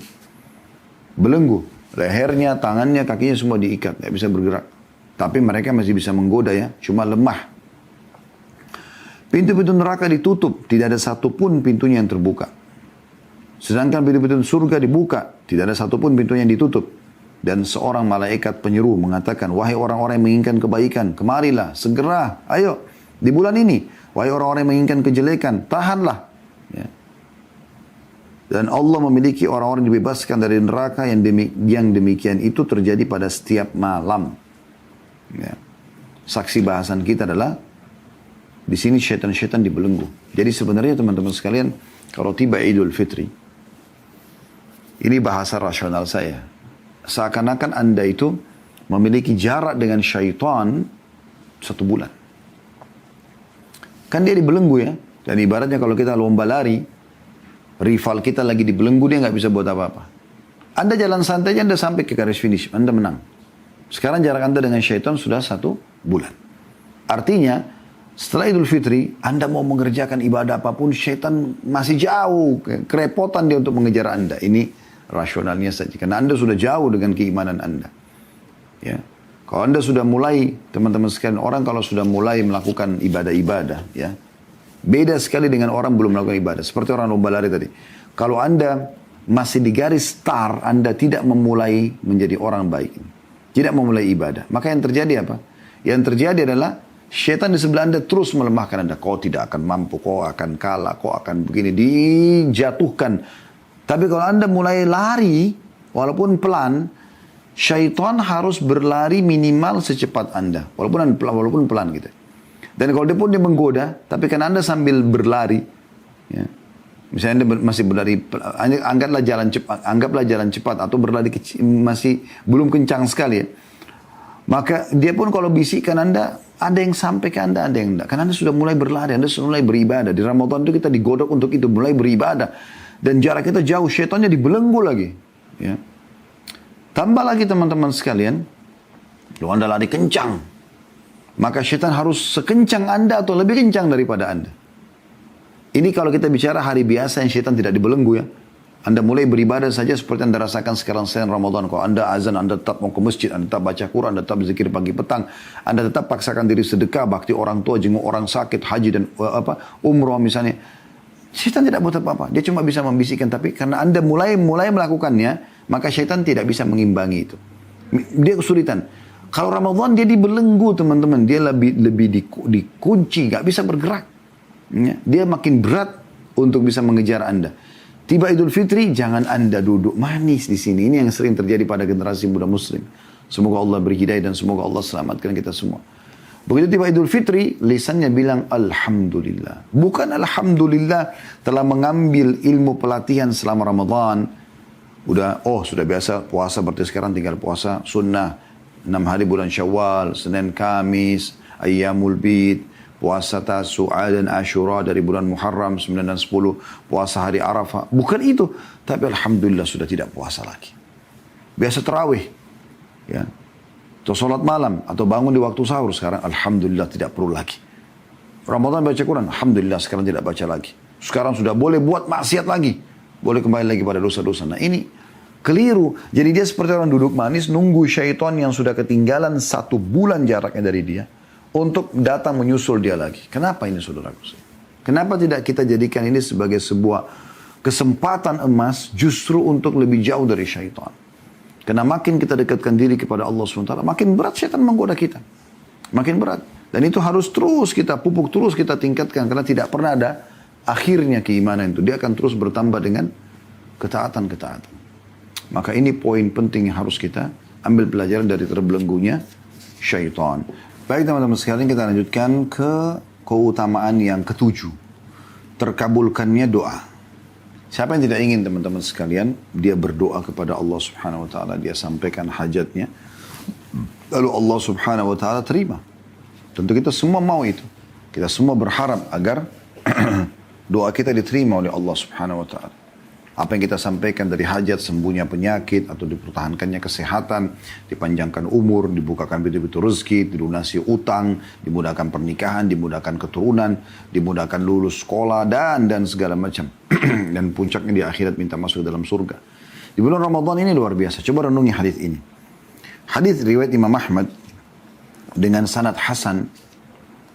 Belenggu. Lehernya, tangannya, kakinya semua diikat, tidak bisa bergerak. Tapi mereka masih bisa menggoda ya, cuma lemah. Pintu-pintu neraka ditutup, tidak ada satupun pintunya yang terbuka. Sedangkan pintu-pintu surga dibuka, tidak ada satupun pintunya yang ditutup. Dan seorang malaikat penyeru mengatakan, "Wahai orang-orang yang menginginkan kebaikan, kemarilah, segera, ayo, di bulan ini. Wahai orang-orang yang menginginkan kejelekan, tahanlah." Ya. Dan Allah memiliki orang-orang yang dibebaskan dari neraka yang demikian itu terjadi pada setiap malam. Ya. Saksi bahasan kita adalah di sini syaitan-syaitan dibelenggu. Jadi sebenarnya teman-teman sekalian, kalau tiba Idul Fitri, ini bahasa rasional saya, seakan-akan Anda itu memiliki jarak dengan syaitan 1 bulan. Kan dia dibelenggu ya. Dan ibaratnya kalau kita lomba lari, rival kita lagi dibelenggu, dia nggak bisa buat apa-apa. Anda jalan santai aja, Anda sampai ke garis finish, Anda menang. Sekarang jarak Anda dengan syaitan sudah 1 bulan. Artinya, setelah Idul Fitri, Anda mau mengerjakan ibadah apapun, syaitan masih jauh. Kerepotan dia untuk mengejar Anda. Ini rasionalnya saja. Karena Anda sudah jauh dengan keimanan Anda. Ya. Kalau Anda sudah mulai, teman-teman sekalian, orang kalau sudah mulai melakukan ibadah-ibadah, ya, beda sekali dengan orang belum melakukan ibadah. Seperti orang lomba lari tadi. Kalau Anda masih di garis start, Anda tidak memulai menjadi orang baik. Tidak memulai ibadah. Maka yang terjadi apa? Yang terjadi adalah syaitan di sebelah Anda terus melemahkan Anda. Kau tidak akan mampu, kau akan kalah, kau akan begini. Dijatuhkan. Tapi kalau Anda mulai lari, walaupun pelan, syaitan harus berlari minimal secepat Anda. Walaupun pelan gitu. Dan kalau dia pun dia menggoda, tapi kan Anda sambil berlari, ya, misalnya Anda masih berlari, anggaplah jalan cepat atau berlari masih belum kencang sekali ya. Maka dia pun kalau bisikan Anda, ada yang sampai ke Anda, ada yang enggak. Karena Anda sudah mulai berlari, Anda sudah mulai beribadah. Di Ramadan itu kita digodok untuk itu, mulai beribadah. Dan jarak kita jauh, syaitannya dibelenggu lagi. Ya. Tambah lagi teman-teman sekalian, kalau Anda lari kencang, maka syaitan harus sekencang Anda atau lebih kencang daripada Anda. Ini kalau kita bicara hari biasa yang syaitan tidak dibelenggu ya. Anda mulai beribadah saja seperti Anda rasakan sekarang selain Ramadan. Kalau Anda azan, Anda tetap mau ke masjid, Anda tetap baca Quran, Anda tetap zikir pagi petang. Anda tetap paksakan diri sedekah, bakti orang tua, jenguk orang sakit, haji dan umroh misalnya. Syaitan tidak buat apa-apa. Dia cuma bisa membisikkan. Tapi karena Anda mulai melakukannya, maka syaitan tidak bisa mengimbangi itu. Dia kesulitan. Kalau Ramadan dia dibelenggu teman-teman. Dia lebih dikunci, gak bisa bergerak. Ya, dia makin berat untuk bisa mengejar Anda. Tiba Idul Fitri, jangan Anda duduk manis di sini. Ini yang sering terjadi pada generasi muda Muslim. Semoga Allah beri hidayah dan semoga Allah selamatkan kita semua. Begitu tiba Idul Fitri, lisannya bilang Alhamdulillah. Bukan Alhamdulillah telah mengambil ilmu pelatihan selama Ramadan. Sudah biasa puasa, berarti sekarang tinggal puasa sunnah. 6 hari bulan Syawal, Senin, Kamis, Ayyamul Bid. Puasa Tasu'a dan Ashura dari bulan Muharram 9 dan 10. Puasa hari Arafah. Bukan itu. Tapi Alhamdulillah sudah tidak puasa lagi. Biasa terawih. Ya. Atau sholat malam, atau bangun di waktu sahur. Sekarang alhamdulillah tidak perlu lagi. Ramadan baca Quran, alhamdulillah sekarang tidak baca lagi. Sekarang sudah boleh buat maksiat lagi. Boleh kembali lagi pada dosa-dosa. Nah ini keliru. Jadi dia seperti orang duduk manis, nunggu syaitan yang sudah ketinggalan 1 bulan jaraknya dari dia, untuk datang menyusul dia lagi. Kenapa ini saudaraku? Kenapa tidak kita jadikan ini sebagai sebuah kesempatan emas justru untuk lebih jauh dari syaitan? Karena makin kita dekatkan diri kepada Allah SWT, makin berat syaitan menggoda kita. Makin berat. Dan itu harus terus kita pupuk, terus kita tingkatkan. Karena tidak pernah ada akhirnya keimanan itu. Dia akan terus bertambah dengan ketaatan-ketaatan. Maka ini poin penting yang harus kita ambil pelajaran dari terbelenggunya syaitan. Baik teman-teman sekalian, kita lanjutkan ke keutamaan yang ke-7. Terkabulkannya doa. Siapa yang tidak ingin teman-teman sekalian, dia berdoa kepada Allah Subhanahu wa taala, dia sampaikan hajatnya, lalu Allah Subhanahu wa taala terima. Tentu kita semua mau itu. Kita semua berharap agar doa kita diterima oleh Allah Subhanahu wa taala. Apa yang kita sampaikan dari hajat, sembuhnya penyakit atau dipertahankannya kesehatan, dipanjangkan umur, dibukakan pintu-pintu rezeki, dilunasi utang, dimudahkan pernikahan, dimudahkan keturunan, dimudahkan lulus sekolah dan segala macam. Dan puncaknya di akhirat minta masuk dalam surga. Di bulan Ramadan ini luar biasa. Coba renungi hadis ini. Hadis riwayat Imam Ahmad dengan sanad hasan,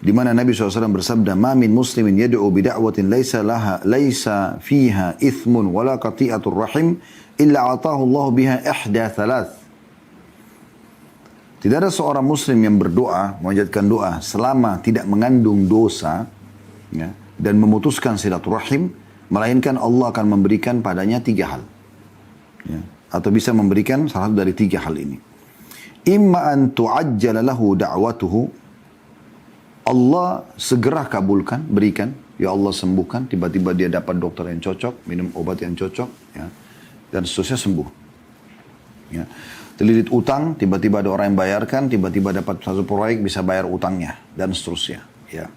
di mana Nabi SAW bersabda, "Ma min muslimin yad'u bida'watin laisa fiha ithmun wala qati'atur rahim illa atahu Allah biha ihda thalath." Tidak ada seorang muslim yang berdoa, memanjatkan doa selama tidak mengandung dosa, ya, dan memutuskan silaturahim, melainkan Allah akan memberikan padanya 3 hal. Ya, atau bisa memberikan salah satu dari 3 hal ini. Imma an tu'ajjala lahu da'watuhu, Allah segera kabulkan, berikan, ya Allah sembuhkan, tiba-tiba dia dapat dokter yang cocok, minum obat yang cocok, ya, dan seterusnya sembuh. Ya. Terlilit utang, tiba-tiba ada orang yang bayarkan, tiba-tiba dapat satu proyek bisa bayar utangnya, dan seterusnya. Ya.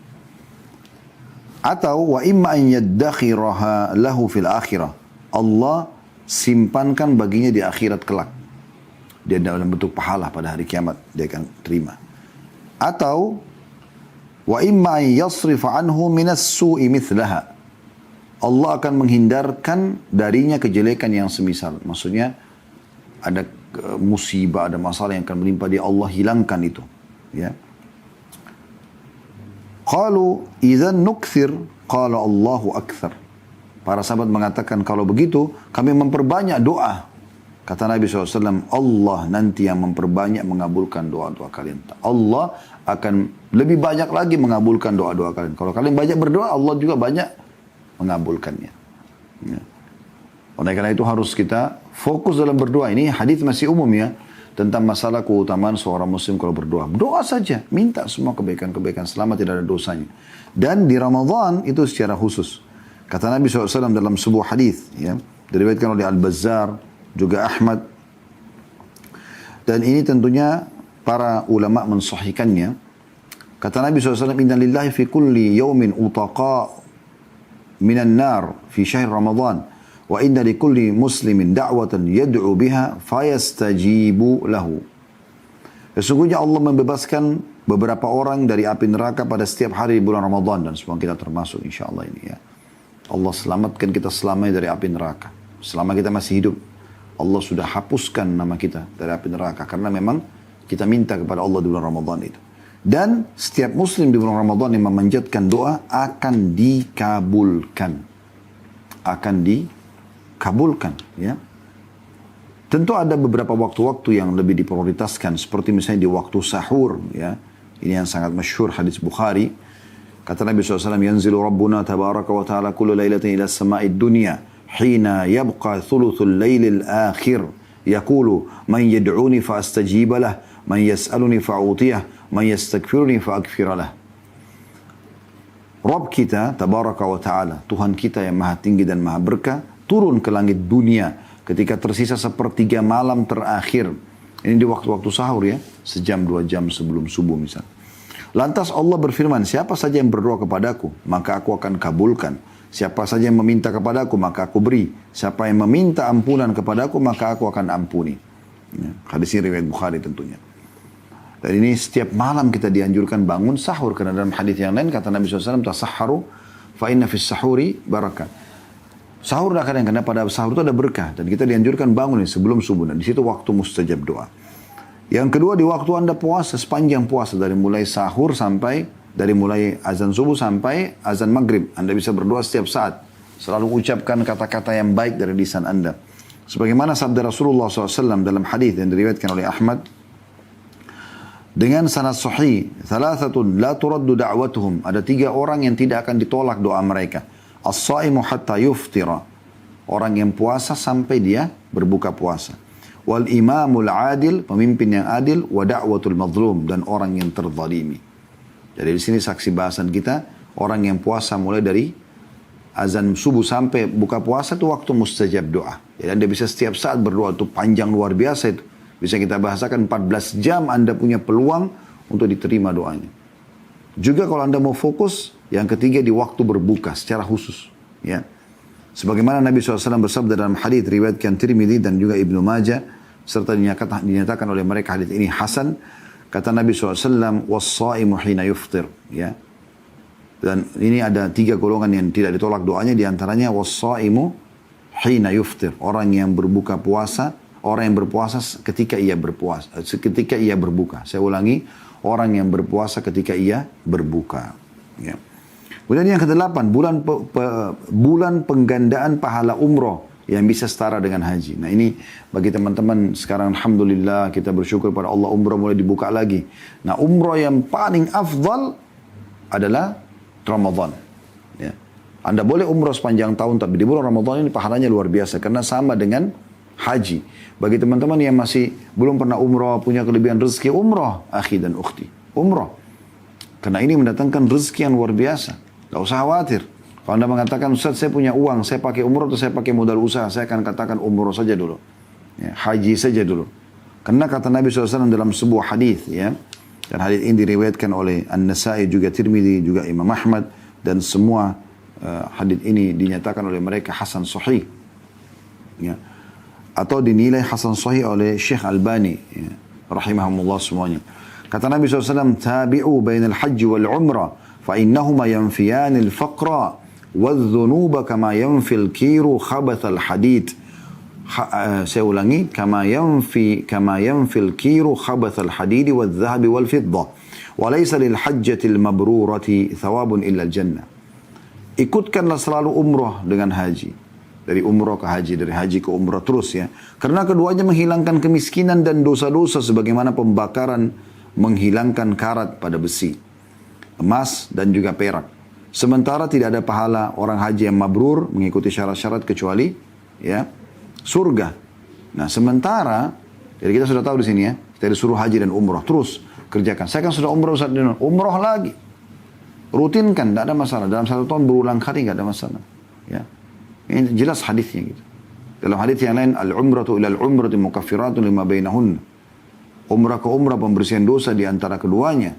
Atau wa imma an yaddakhiraha lahu fil akhirah, Allah simpankan baginya di akhirat kelak. Dia dalam bentuk pahala pada hari kiamat, dia akan terima. Atau wa imma yasrif anhu minas su'i mithlaha, Allah akan menghindarkan darinya kejelekan yang semisal. Maksudnya ada musibah, ada masalah yang akan menimpa dia, Allah hilangkan itu. Ya. Qalu idzan nukthir, qala Allahu akthar. Para sahabat mengatakan, kalau begitu kami memperbanyak doa. Kata Nabi SAW, Allah nanti yang memperbanyak mengabulkan doa-doa kalian. Allah akan lebih banyak lagi mengabulkan doa-doa kalian. Kalau kalian banyak berdoa, Allah juga banyak mengabulkannya. Ya. Oleh karena itu harus kita fokus dalam berdoa. Ini hadis masih umum ya, tentang masalah keutamaan seorang muslim kalau berdoa. Doa saja, minta semua kebaikan-kebaikan selama tidak ada dosanya. Dan di Ramadan itu secara khusus. Kata Nabi SAW dalam sebuah hadis, ya, diriwayatkan oleh Al-Bazzar, juga Ahmad. Dan ini tentunya para ulama mensahihkannya. Kata Nabi SAW, "Inna lillahi fi kulli yawmin utaqa minan nar fi syahr Ramadan. Wa inna li kulli muslimin da'watan yad'u biha fayastajibu lahu." Sesungguhnya Allah membebaskan beberapa orang dari api neraka pada setiap hari di bulan Ramadan. Dan semua kita termasuk insyaAllah ini ya. Allah selamatkan kita selamanya dari api neraka. Selama kita masih hidup, Allah sudah hapuskan nama kita dari api neraka. Karena memang kita minta kepada Allah di bulan Ramadan itu. Dan setiap muslim di bulan Ramadan yang memanjatkan doa akan dikabulkan. Akan dikabulkan. Ya. Tentu ada beberapa waktu-waktu yang lebih diprioritaskan. Seperti misalnya di waktu sahur. Ya. Ini yang sangat masyhur hadis Bukhari. Kata Nabi SAW, "Yanzilu Rabbuna tabaraka wa ta'ala kullu laylatin ila sama'id dunya. Hina yabqa thuluthul laylil akhir. Yaqulu, man yad'uni fa'astajib lah. Man yas'aluni fa'utiyah. Man yastakfiruni fa'akfiralah." Rabb kita, tabaraka wa ta'ala, Tuhan kita yang maha tinggi dan maha berkah, turun ke langit dunia ketika tersisa sepertiga malam terakhir. Ini di waktu-waktu sahur ya, 1-2 jam sebelum subuh misalnya. Lantas Allah berfirman, siapa saja yang berdoa kepadaku, maka aku akan kabulkan. Siapa saja yang meminta kepadaku, maka aku beri. Siapa yang meminta ampunan kepadaku, maka aku akan ampuni. Ya, hadis ini riwayat Bukhari tentunya. Dan ini setiap malam kita dianjurkan bangun sahur. Karena dalam hadis yang lain kata Nabi SAW, tasahharu fa inna fis sahuri barakah. Sahur kadang karena pada sahur itu ada berkah. Dan kita dianjurkan bangun sebelum subuh. Dan di situ waktu mustajab doa. Yang kedua di waktu Anda puasa, sepanjang puasa. Dari mulai sahur dari mulai azan subuh sampai azan maghrib. Anda bisa berdoa setiap saat. Selalu ucapkan kata-kata yang baik dari lisan Anda. Sebagaimana sabda Rasulullah SAW dalam hadis yang diriwayatkan oleh Ahmad. Dengan sanad sahih, thalathatun la turaddu da'watuhum. Ada 3 orang yang tidak akan ditolak doa mereka. As-saimu hatta yuftira. Orang yang puasa sampai dia berbuka puasa. Wal imamul adil, pemimpin yang adil. Wa da'watul mazlum, dan orang yang terzalimi. Jadi di sini saksi bahasan kita, orang yang puasa mulai dari azan subuh sampai buka puasa itu waktu mustajab doa. Jadi Anda bisa setiap saat berdoa, itu panjang luar biasa itu. Bisa kita bahasakan 14 jam Anda punya peluang untuk diterima doanya. Juga kalau Anda mau fokus, yang ketiga di waktu berbuka secara khusus. Ya. Sebagaimana Nabi SAW bersabda dalam hadits riwayatkan Tirmidzi dan juga Ibnu Majah, serta dinyatakan oleh mereka hadits ini hasan. Kata Nabi SAW, was-saimu hina yuftir. Ya. Dan ini ada 3 golongan yang tidak ditolak doanya, diantaranya was-saimu hina yuftir. Orang yang berbuka puasa, orang yang berpuasa ketika ia berbuka. Saya ulangi, orang yang berpuasa ketika ia berbuka. Ya. Kemudian yang ke-8, bulan penggandaan pahala umroh yang bisa setara dengan haji. Nah ini bagi teman-teman sekarang alhamdulillah kita bersyukur pada Allah, umroh mulai dibuka lagi. Nah umroh yang paling afdal adalah Ramadan. Ya. Anda boleh umroh sepanjang tahun, tapi di bulan Ramadan ini pahalanya luar biasa karena sama dengan haji. Bagi teman-teman yang masih belum pernah umroh, punya kelebihan rezeki, umroh, akhi dan ukhti. Umroh. Karena ini mendatangkan rezeki yang luar biasa. Tidak usah khawatir. Kalau Anda mengatakan, Ustaz saya punya uang, saya pakai umroh atau saya pakai modal usaha, saya akan katakan umroh saja dulu. Ya, haji saja dulu. Karena kata Nabi SAW dalam sebuah hadis, ya, dan hadis ini diriwayatkan oleh An-Nasai, juga Tirmidzi, juga Imam Ahmad, dan semua hadis ini dinyatakan oleh mereka hasan sahih. Ya. Atau dinilai hasan sahih oleh Syekh Albani, ya, rahimahumullah semuanya. Kata Nabi SAW, tabi'u bainal haji wal umrah, fa innahuma yanfiyanil faqra, wal dhunuba kama yanfil kiru khabathal hadid. Saya ulangi, kama yanfil kiru khabathal hadidi wal dhahabi wal fiddah. Wa laysa lil hajjatil mabrurati thawabun illa al jannah. Ikutkanlah selalu umrah dengan haji. Dari umrah ke haji, dari haji ke umrah terus ya. Karena keduanya menghilangkan kemiskinan dan dosa-dosa sebagaimana pembakaran menghilangkan karat pada besi, emas dan juga perak. Sementara tidak ada pahala orang haji yang mabrur mengikuti syarat-syarat kecuali ya surga. Nah sementara, jadi kita sudah tahu di sini ya, kita disuruh haji dan umrah terus kerjakan. Saya kan sudah umrah Ustaz, umrah lagi. Rutinkan, tidak ada masalah. Dalam 1 tahun berulang kali tidak ada masalah. Ya. Ini jelas hadisnya gitu. Dalam hadis yang lain, al-umratu ila al-umrati mukaffiratun lima bainahun. Umrah ke umrah pembersihan dosa di antara keduanya.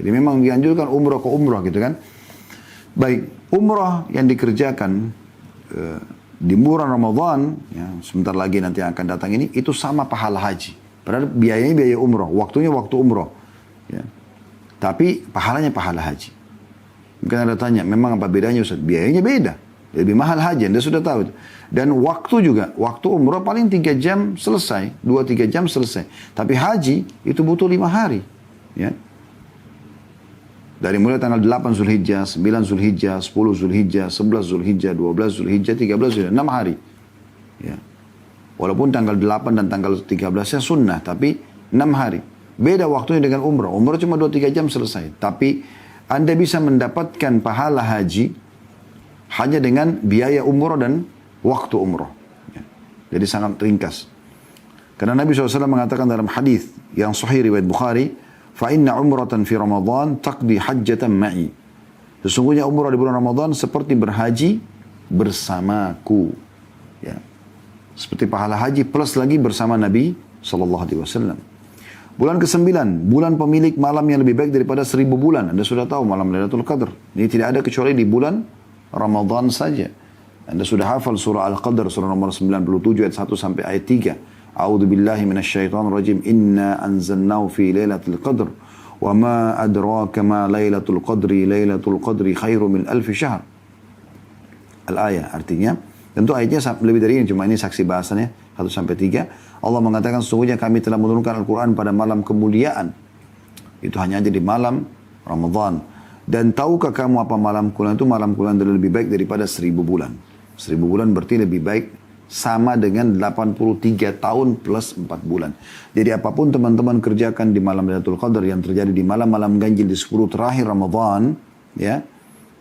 Jadi memang dianjurkan umrah ke umrah gitu kan. Baik, umrah yang dikerjakan di bulan Ramadan, ya, sebentar lagi nanti yang akan datang ini, itu sama pahala haji. Padahal biayanya biaya umrah, waktunya waktu umrah. Ya. Tapi pahalanya pahala haji. Mungkin ada tanya, memang apa bedanya Ustaz? Biayanya beda. Lebih mahal haji, Anda sudah tahu. Dan waktu juga, waktu umrah paling 3 jam selesai, 2-3 jam selesai. Tapi haji itu butuh 5 hari. Ya. Dari mulai tanggal 8 Zulhijjah, 9 Zulhijjah, 10 Zulhijjah, 11 Zulhijjah, 12 Zulhijjah, 13 Zulhijjah, 6 hari. Ya. Walaupun tanggal 8 dan tanggal 13-nya sunnah, tapi 6 hari. Beda waktunya dengan umrah. Umrah cuma 2-3 jam selesai. Tapi Anda bisa mendapatkan pahala haji hanya dengan biaya umrah dan waktu umrah. Ya. Jadi sangat ringkas. Karena Nabi SAW mengatakan dalam hadis yang sahih riwayat Bukhari, fa inna umratan fi Ramadan taqdi hajjatan ma'i. Sesungguhnya umrah di bulan Ramadan seperti berhaji bersamaku. Ya. Seperti pahala haji plus lagi bersama Nabi SAW. Bulan ke-9, bulan pemilik malam yang lebih baik daripada 1000 bulan. Anda sudah tahu malam Lailatul Qadar. Ini tidak ada kecuali di bulan Ramadan saja. Anda sudah hafal surah Al-Qadr, surah nomor 97 ayat 1 sampai ayat 3. A'udzu billahi minasyaitonir rajim. Inna anzalnahu fi lailatul qadr. Wa ma adraka ma lailatul qadri. Lailatul qadri khairu min alfi syahr. Al-ayah artinya, tentu ayatnya lebih dari ini, cuma ini saksi bahasannya 1-3. Allah mengatakan sesungguhnya kami telah menurunkan Al-Quran pada malam kemuliaan. Itu hanya aja di malam Ramadan. Dan tahukah kamu apa malam kemuliaan itu? Malam kemuliaan adalah lebih baik daripada 1000 bulan. 1000 bulan berarti lebih baik sama dengan 83 tahun plus 4 bulan. Jadi apapun teman-teman kerjakan di malam Lailatul Qadar yang terjadi di malam-malam ganjil di 10 terakhir Ramadan, ya,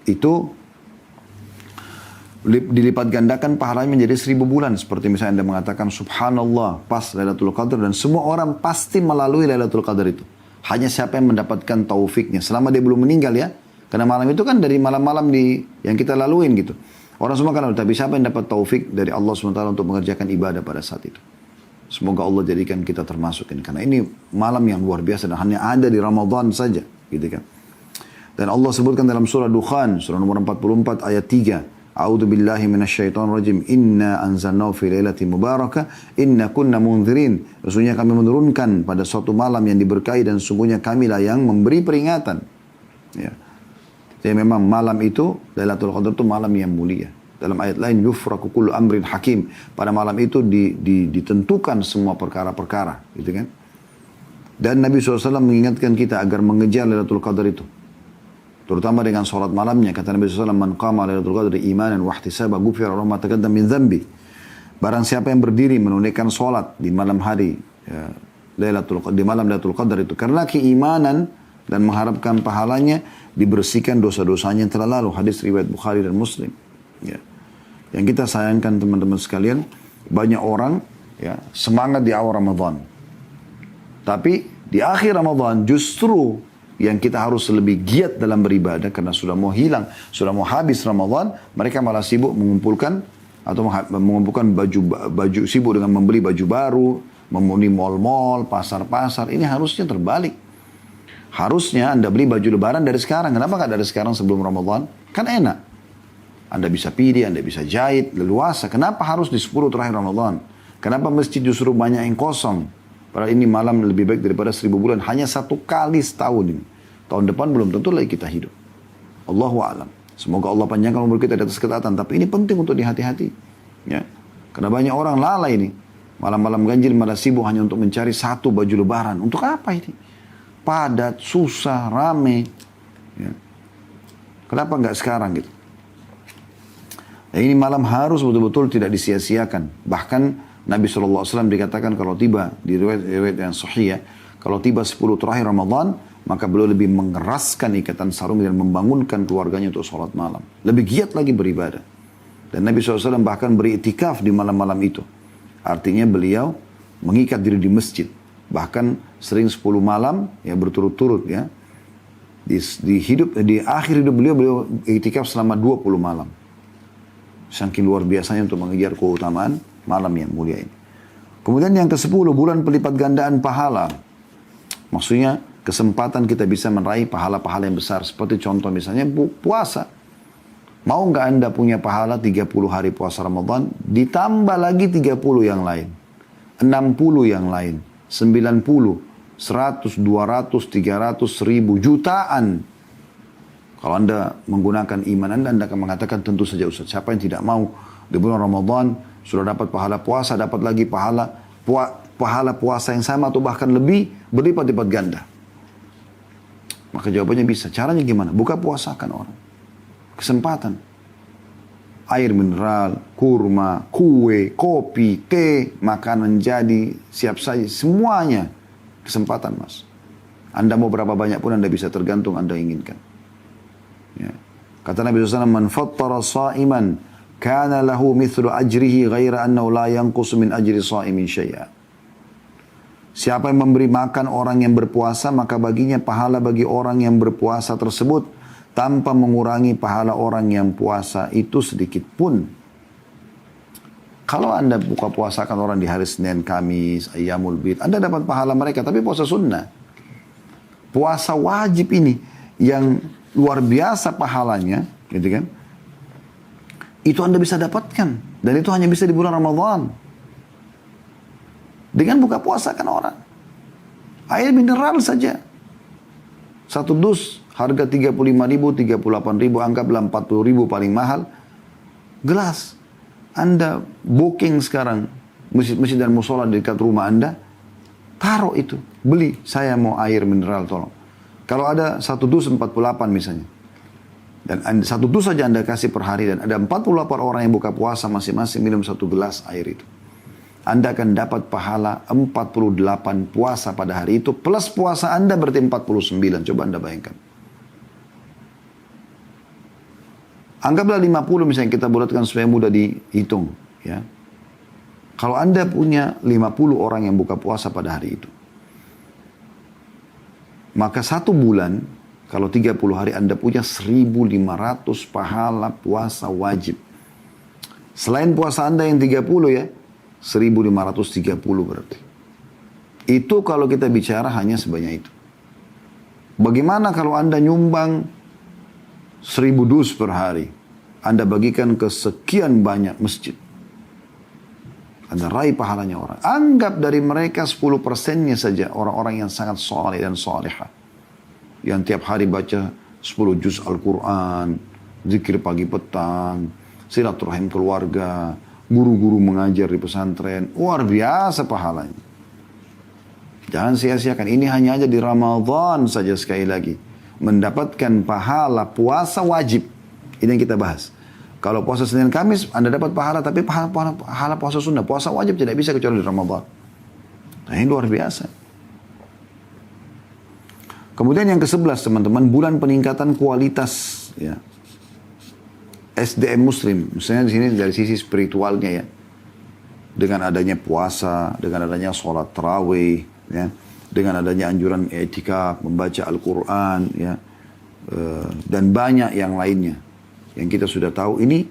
itu dilipat gandakan pahalanya menjadi 1000 bulan. Seperti misalnya Anda mengatakan subhanallah pas Lailatul Qadar, dan semua orang pasti melalui Lailatul Qadar itu. Hanya siapa yang mendapatkan taufiknya selama dia belum meninggal, ya. Karena malam itu kan dari malam-malam yang kita laluin gitu. Orang semua kan, tapi siapa yang dapat taufik dari Allah SWT untuk mengerjakan ibadah pada saat itu. Semoga Allah jadikan kita termasuk ini. Karena ini malam yang luar biasa dan hanya ada di Ramadan saja, gitu kan. Dan Allah sebutkan dalam surah Dukhan, surah nomor 44 ayat 3. A'udzu billahi minasyaitonir rajim. Inna anzalnahu fi lailatin mubarakah inna kunna mundzirin. Sesungguhnya kami menurunkan pada suatu malam yang diberkahi dan sungguhnya kamilah yang memberi peringatan. Ya. Jadi memang malam itu Lailatul Qadar itu malam yang mulia. Dalam ayat lain yufraku kullu amrin hakim. Pada malam itu ditentukan semua perkara-perkara, gitu kan? Dan Nabi SAW mengingatkan kita agar mengejar Lailatul Qadar itu. Terutama dengan sholat malamnya. Kata Nabi SAW, man qama Lailatul Qadri imanan wa ihtisaba ghufira lahu ma taqaddama min dhanbi. Barang siapa yang berdiri menunaikan sholat di malam hari, ya, di malam Lailatul Qadar itu, karena keimanan dan mengharapkan pahalanya, dibersihkan dosa-dosanya yang telah lalu. Hadis riwayat Bukhari dan Muslim. Ya. Yang kita sayangkan teman-teman sekalian, banyak orang, ya, semangat di awal Ramadan. Tapi di akhir Ramadan justru yang kita harus lebih giat dalam beribadah karena sudah mau hilang, sudah mau habis Ramadan, mereka malah sibuk mengumpulkan baju, sibuk dengan membeli baju baru, memenuhi mal-mal, pasar-pasar. Ini harusnya terbalik. Harusnya Anda beli baju lebaran dari sekarang. Kenapa nggak dari sekarang sebelum Ramadan? Kan enak. Anda bisa pilih, Anda bisa jahit, leluasa. Kenapa harus di 10 terakhir Ramadan? Kenapa masjid justru banyak yang kosong? Padahal ini malam lebih baik daripada 1000 bulan. Hanya 1 kali setahun ini. Tahun depan belum tentu lagi kita hidup. Allahu a'lam. Semoga Allah panjangkan umur kita di atas ketaatan. Tapi ini penting untuk dihati-hati. Ya. Karena banyak orang lalai ini. Malam-malam ganjil malah sibuk hanya untuk mencari 1 baju lebaran. Untuk apa ini? Padat, susah, rame. Ya. Kenapa nggak sekarang gitu? Ya, ini malam harus betul-betul tidak disia-siakan. Bahkan Nabi SAW dikatakan kalau tiba, di riwayat yang sahih ya, kalau tiba 10 terakhir Ramadan, maka beliau lebih mengeraskan ikatan sarung dan membangunkan keluarganya untuk sholat malam. Lebih giat lagi beribadah. Dan Nabi SAW bahkan beritikaf di malam-malam itu. Artinya beliau mengikat diri di masjid. Bahkan sering 10 malam ya berturut-turut ya. Di akhir hidup beliau itikaf selama 20 malam. Saking luar biasanya untuk mengejar keutamaan malam yang mulia ini. Kemudian yang ke-10, bulan pelipat gandaan pahala. Maksudnya kesempatan kita bisa meraih pahala-pahala yang besar. Seperti contoh misalnya puasa. Mau nggak Anda punya pahala 30 hari puasa Ramadan, ditambah lagi 30 yang lain. 60 yang lain. 90, 100, 200, 300, 1000, jutaan. Kalau Anda menggunakan iman Anda akan mengatakan tentu saja Ustaz. Siapa yang tidak mau di bulan Ramadan sudah dapat pahala puasa, dapat lagi pahala puasa yang sama atau bahkan lebih berlipat-lipat ganda. Maka jawabannya bisa. Caranya gimana? Buka puasakan orang. Kesempatan. Air mineral, kurma, kue, kopi, teh, makanan jadi, siap saja. Semuanya kesempatan mas. Anda mau berapa banyak pun Anda bisa tergantung Anda inginkan. Ya. Kata Nabi SAW, man fattara sa'iman kana lahu mithlu ajrihi ghaira annahu la yanqusu min ajri sa'imin syai'a. Siapa yang memberi makan orang yang berpuasa, maka baginya pahala bagi orang yang berpuasa tersebut tanpa mengurangi pahala orang yang puasa itu sedikit pun. Kalau Anda buka puasakan orang di hari Senin, Kamis, Ayyamul Bid, Anda dapat pahala mereka, tapi puasa sunnah. Puasa wajib ini yang luar biasa pahalanya, gitu kan? Itu Anda bisa dapatkan. Dan itu hanya bisa di bulan Ramadan. Dengan buka puasa kan orang. Air mineral saja. Satu dus harga 35.000, 38.000, anggaplah 40.000 paling mahal. Gelas. Anda booking sekarang masjid-masjid dan musola di dekat rumah Anda, taruh itu, beli. Saya mau air mineral tolong. Kalau ada satu dus 48 misalnya. Dan satu dus saja Anda kasih per hari dan ada 48 orang yang buka puasa masing-masing minum satu gelas air itu. Anda akan dapat pahala 48 puasa pada hari itu. Plus puasa Anda berarti 49. Coba Anda bayangkan. Anggaplah 50 misalnya kita bulatkan supaya mudah dihitung. Ya. Kalau Anda punya 50 orang yang buka puasa pada hari itu. Maka satu bulan, kalau 30 hari Anda punya 1.500 pahala puasa wajib. Selain puasa Anda yang 30 ya. 1.530 berarti. Itu kalau kita bicara hanya sebanyak itu. Bagaimana kalau Anda nyumbang 1.000 dus per hari? Anda bagikan ke sekian banyak masjid. Anda raih pahalanya orang. Anggap dari mereka 10%-nya saja orang-orang yang sangat soleh dan soleha. Yang tiap hari baca 10 juz Al-Quran, zikir pagi petang, silaturahim keluarga, guru-guru mengajar di pesantren. Luar biasa pahalanya. Jangan sia-siakan. Ini hanya aja di Ramadan saja sekali lagi. Mendapatkan pahala puasa wajib. Ini yang kita bahas. Kalau puasa Senin Kamis, Anda dapat pahala, tapi pahala puasa sunnah. Puasa wajib tidak bisa kecuali di Ramadan. Nah, ini luar biasa. Kemudian yang ke-11 teman-teman, bulan peningkatan kualitas ya. SDM Muslim. Misalnya di sini dari sisi spiritualnya ya. Dengan adanya puasa, dengan adanya sholat tarawih, ya. Dengan adanya anjuran i'tikaf, membaca Al-Quran, ya. Dan banyak yang lainnya. Yang kita sudah tahu ini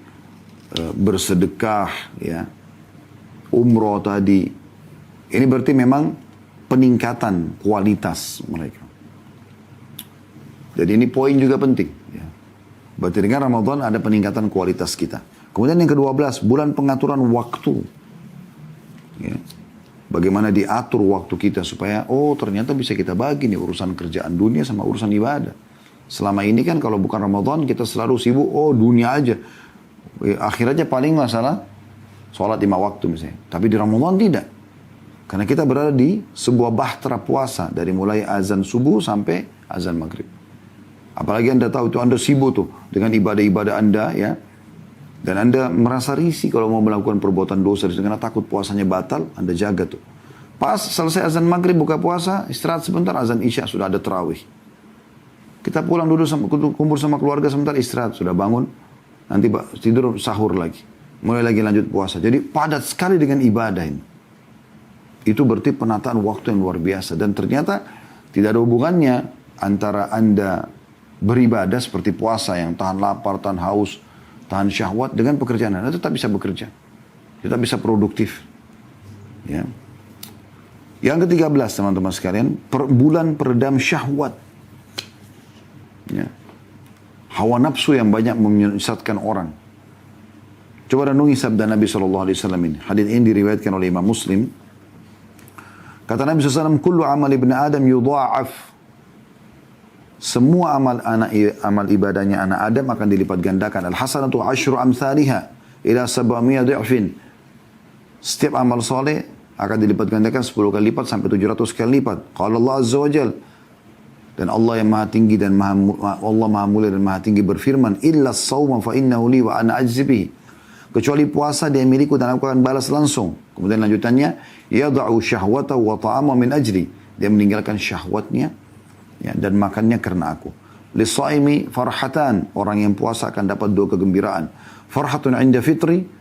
bersedekah, ya, umroh tadi. Ini berarti memang peningkatan kualitas mereka. Jadi ini poin juga penting. Ya. Berarti dengan Ramadan ada peningkatan kualitas kita. Kemudian yang ke-12, bulan pengaturan waktu. Ya. Bagaimana diatur waktu kita supaya, oh ternyata bisa kita bagi nih urusan kerjaan dunia sama urusan ibadah. Selama ini kan kalau bukan Ramadan kita selalu sibuk, oh dunia aja. Akhirnya paling masalah sholat 5 waktu misalnya. Tapi di Ramadan tidak. Karena kita berada di sebuah bahtera puasa. Dari mulai azan subuh sampai azan maghrib. Apalagi Anda tahu itu Anda sibuk tuh dengan ibadah-ibadah Anda ya. Dan Anda merasa risih kalau mau melakukan perbuatan dosa. Karena takut puasanya batal, Anda jaga tuh. Pas selesai azan maghrib buka puasa, istirahat sebentar, azan isya sudah ada tarawih. Kita pulang dulu kumpul sama keluarga sebentar, istirahat, sudah bangun. Nanti tidur sahur lagi. Mulai lagi lanjut puasa. Jadi padat sekali dengan ibadah ini. Itu berarti penataan waktu yang luar biasa. Dan ternyata tidak ada hubungannya antara Anda beribadah seperti puasa yang tahan lapar, tahan haus, tahan syahwat dengan pekerjaan Anda tetap bisa bekerja. Tetap bisa produktif. Ya. Yang ke-13 teman-teman sekalian, bulan peredam syahwat. Ya. Hawa nafsu yang banyak menyesatkan orang. Coba renungi sabda Nabi SAW ini. Hadis ini diriwayatkan oleh Imam Muslim. Kata Nabi SAW, kullu amal ibn Adam yudha'af. Semua amal ibadahnya anak Adam akan dilipat gandakan. Al-hasanatu asyru amthaliha ila 700 du'fin. Setiap amal soleh akan dilipat gandakan 10 kali lipat sampai 700 kali lipat. Qala Allah Azza wa Jal. Dan Allah yang maha tinggi dan Allah maha mulia dan maha tinggi berfirman, illa as-sawma fa innahu li wa ana ajzi bihi. Kecuali puasa dia milikku dan aku akan balas langsung. Kemudian lanjutannya, yada'u syahwatahu wa ta'ama min ajli. Dia meninggalkan syahwatnya ya, dan makannya karena aku. Lis-shaimi farhatan. Orang yang puasa akan dapat 2 kegembiraan. Farhatun 'inda fitri.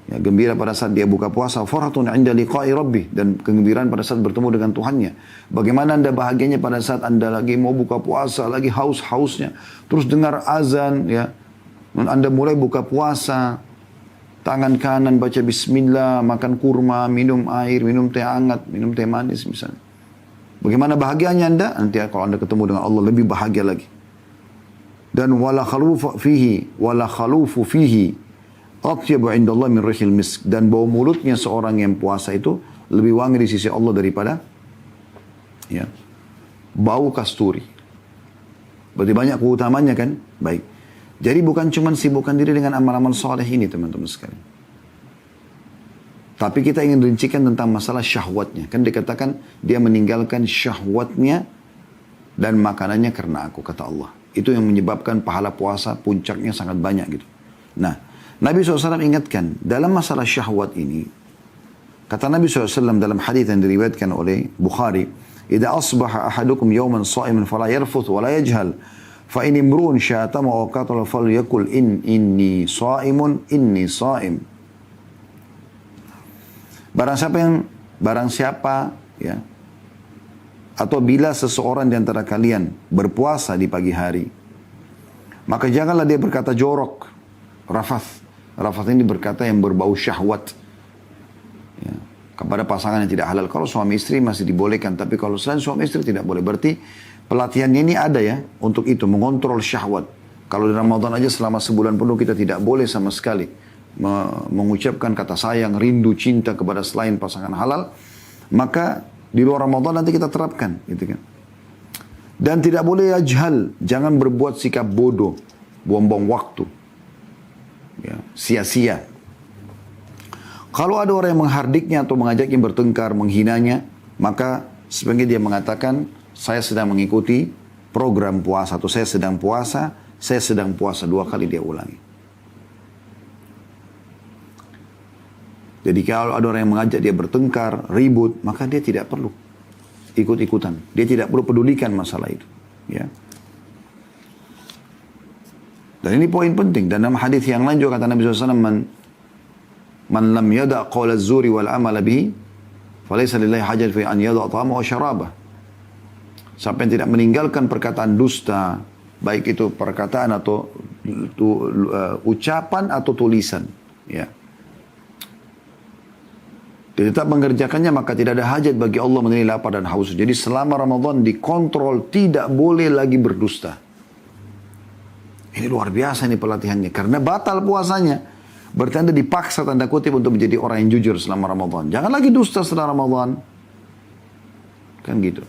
Ya, gembira pada saat dia buka puasa. Farhatun 'inda liqa'i rabbih. Dan kegembiraan pada saat bertemu dengan Tuhannya. Bagaimana Anda bahagianya pada saat Anda lagi mau buka puasa, lagi haus-hausnya. Terus dengar azan, ya. Dan Anda mulai buka puasa. Tangan kanan baca bismillah, makan kurma, minum air, minum teh hangat, minum teh manis misalnya. Bagaimana bahagianya Anda? Nanti kalau Anda ketemu dengan Allah lebih bahagia lagi. Dan wala khalufu fihi atyabu indallah min rihil misk. Dan bau mulutnya seorang yang puasa itu lebih wangi di sisi Allah daripada ya, bau kasturi. Berarti banyak keutamanya kan? Baik. Jadi bukan cuma sibukkan diri dengan amal-amal soleh ini teman-teman sekalian. Tapi kita ingin rincikan tentang masalah syahwatnya. Kan dikatakan dia meninggalkan syahwatnya dan makanannya karena aku, kata Allah. Itu yang menyebabkan pahala puasa puncaknya sangat banyak gitu. Nah, Nabi SAW ingatkan dalam masalah syahwat ini. Kata Nabi SAW dalam hadis yang diriwayatkan oleh Bukhari. Idza asbaha ahadukum yawman sha'iman fala yarfuth wa la yajhal. Fa in imru'un syatama wa qatala falyakul inni sha'im. Barang siapa ya, atau bila seseorang di antara kalian berpuasa di pagi hari, maka janganlah dia berkata jorok, rafath. Rafath ini berkata yang berbau syahwat ya, kepada pasangan yang tidak halal. Kalau suami istri masih dibolehkan, tapi kalau selain suami istri tidak boleh. Berarti pelatihannya ini ada ya untuk itu, mengontrol syahwat. Kalau di Ramadan aja selama sebulan penuh kita tidak boleh sama sekali mengucapkan kata sayang, rindu, cinta kepada selain pasangan halal, maka di luar Ramadan nanti kita terapkan, gitu kan. Dan tidak boleh yajhal, jangan berbuat sikap bodoh, buang-buang waktu, ya, sia-sia. Kalau ada orang yang menghardiknya atau mengajaknya bertengkar, menghinanya, maka sebagian dia mengatakan, saya sedang mengikuti program puasa, atau saya sedang puasa, 2 kali dia ulangi. Jadi kalau ada orang yang mengajak dia bertengkar, ribut, maka dia tidak perlu ikut-ikutan. Dia tidak perlu pedulikan masalah itu. Ya. Dan ini poin penting. Dan dalam hadis yang lain juga kata Nabi SAW, Man lam yada' qawla zuri wal amala bihi, falaysa lillahi hajat fi an yada' ta'ama wa syarabah. Siapa yang tidak meninggalkan perkataan dusta, baik itu perkataan atau ucapan atau tulisan. Ya. Dia tetap mengerjakannya, maka tidak ada hajat bagi Allah mengenai lapar dan haus. Jadi selama Ramadan dikontrol, tidak boleh lagi berdusta. Ini luar biasa ini pelatihannya. Karena batal puasanya. Berarti Anda dipaksa tanda kutip untuk menjadi orang yang jujur selama Ramadan. Jangan lagi dusta setelah Ramadan. Kan gitu.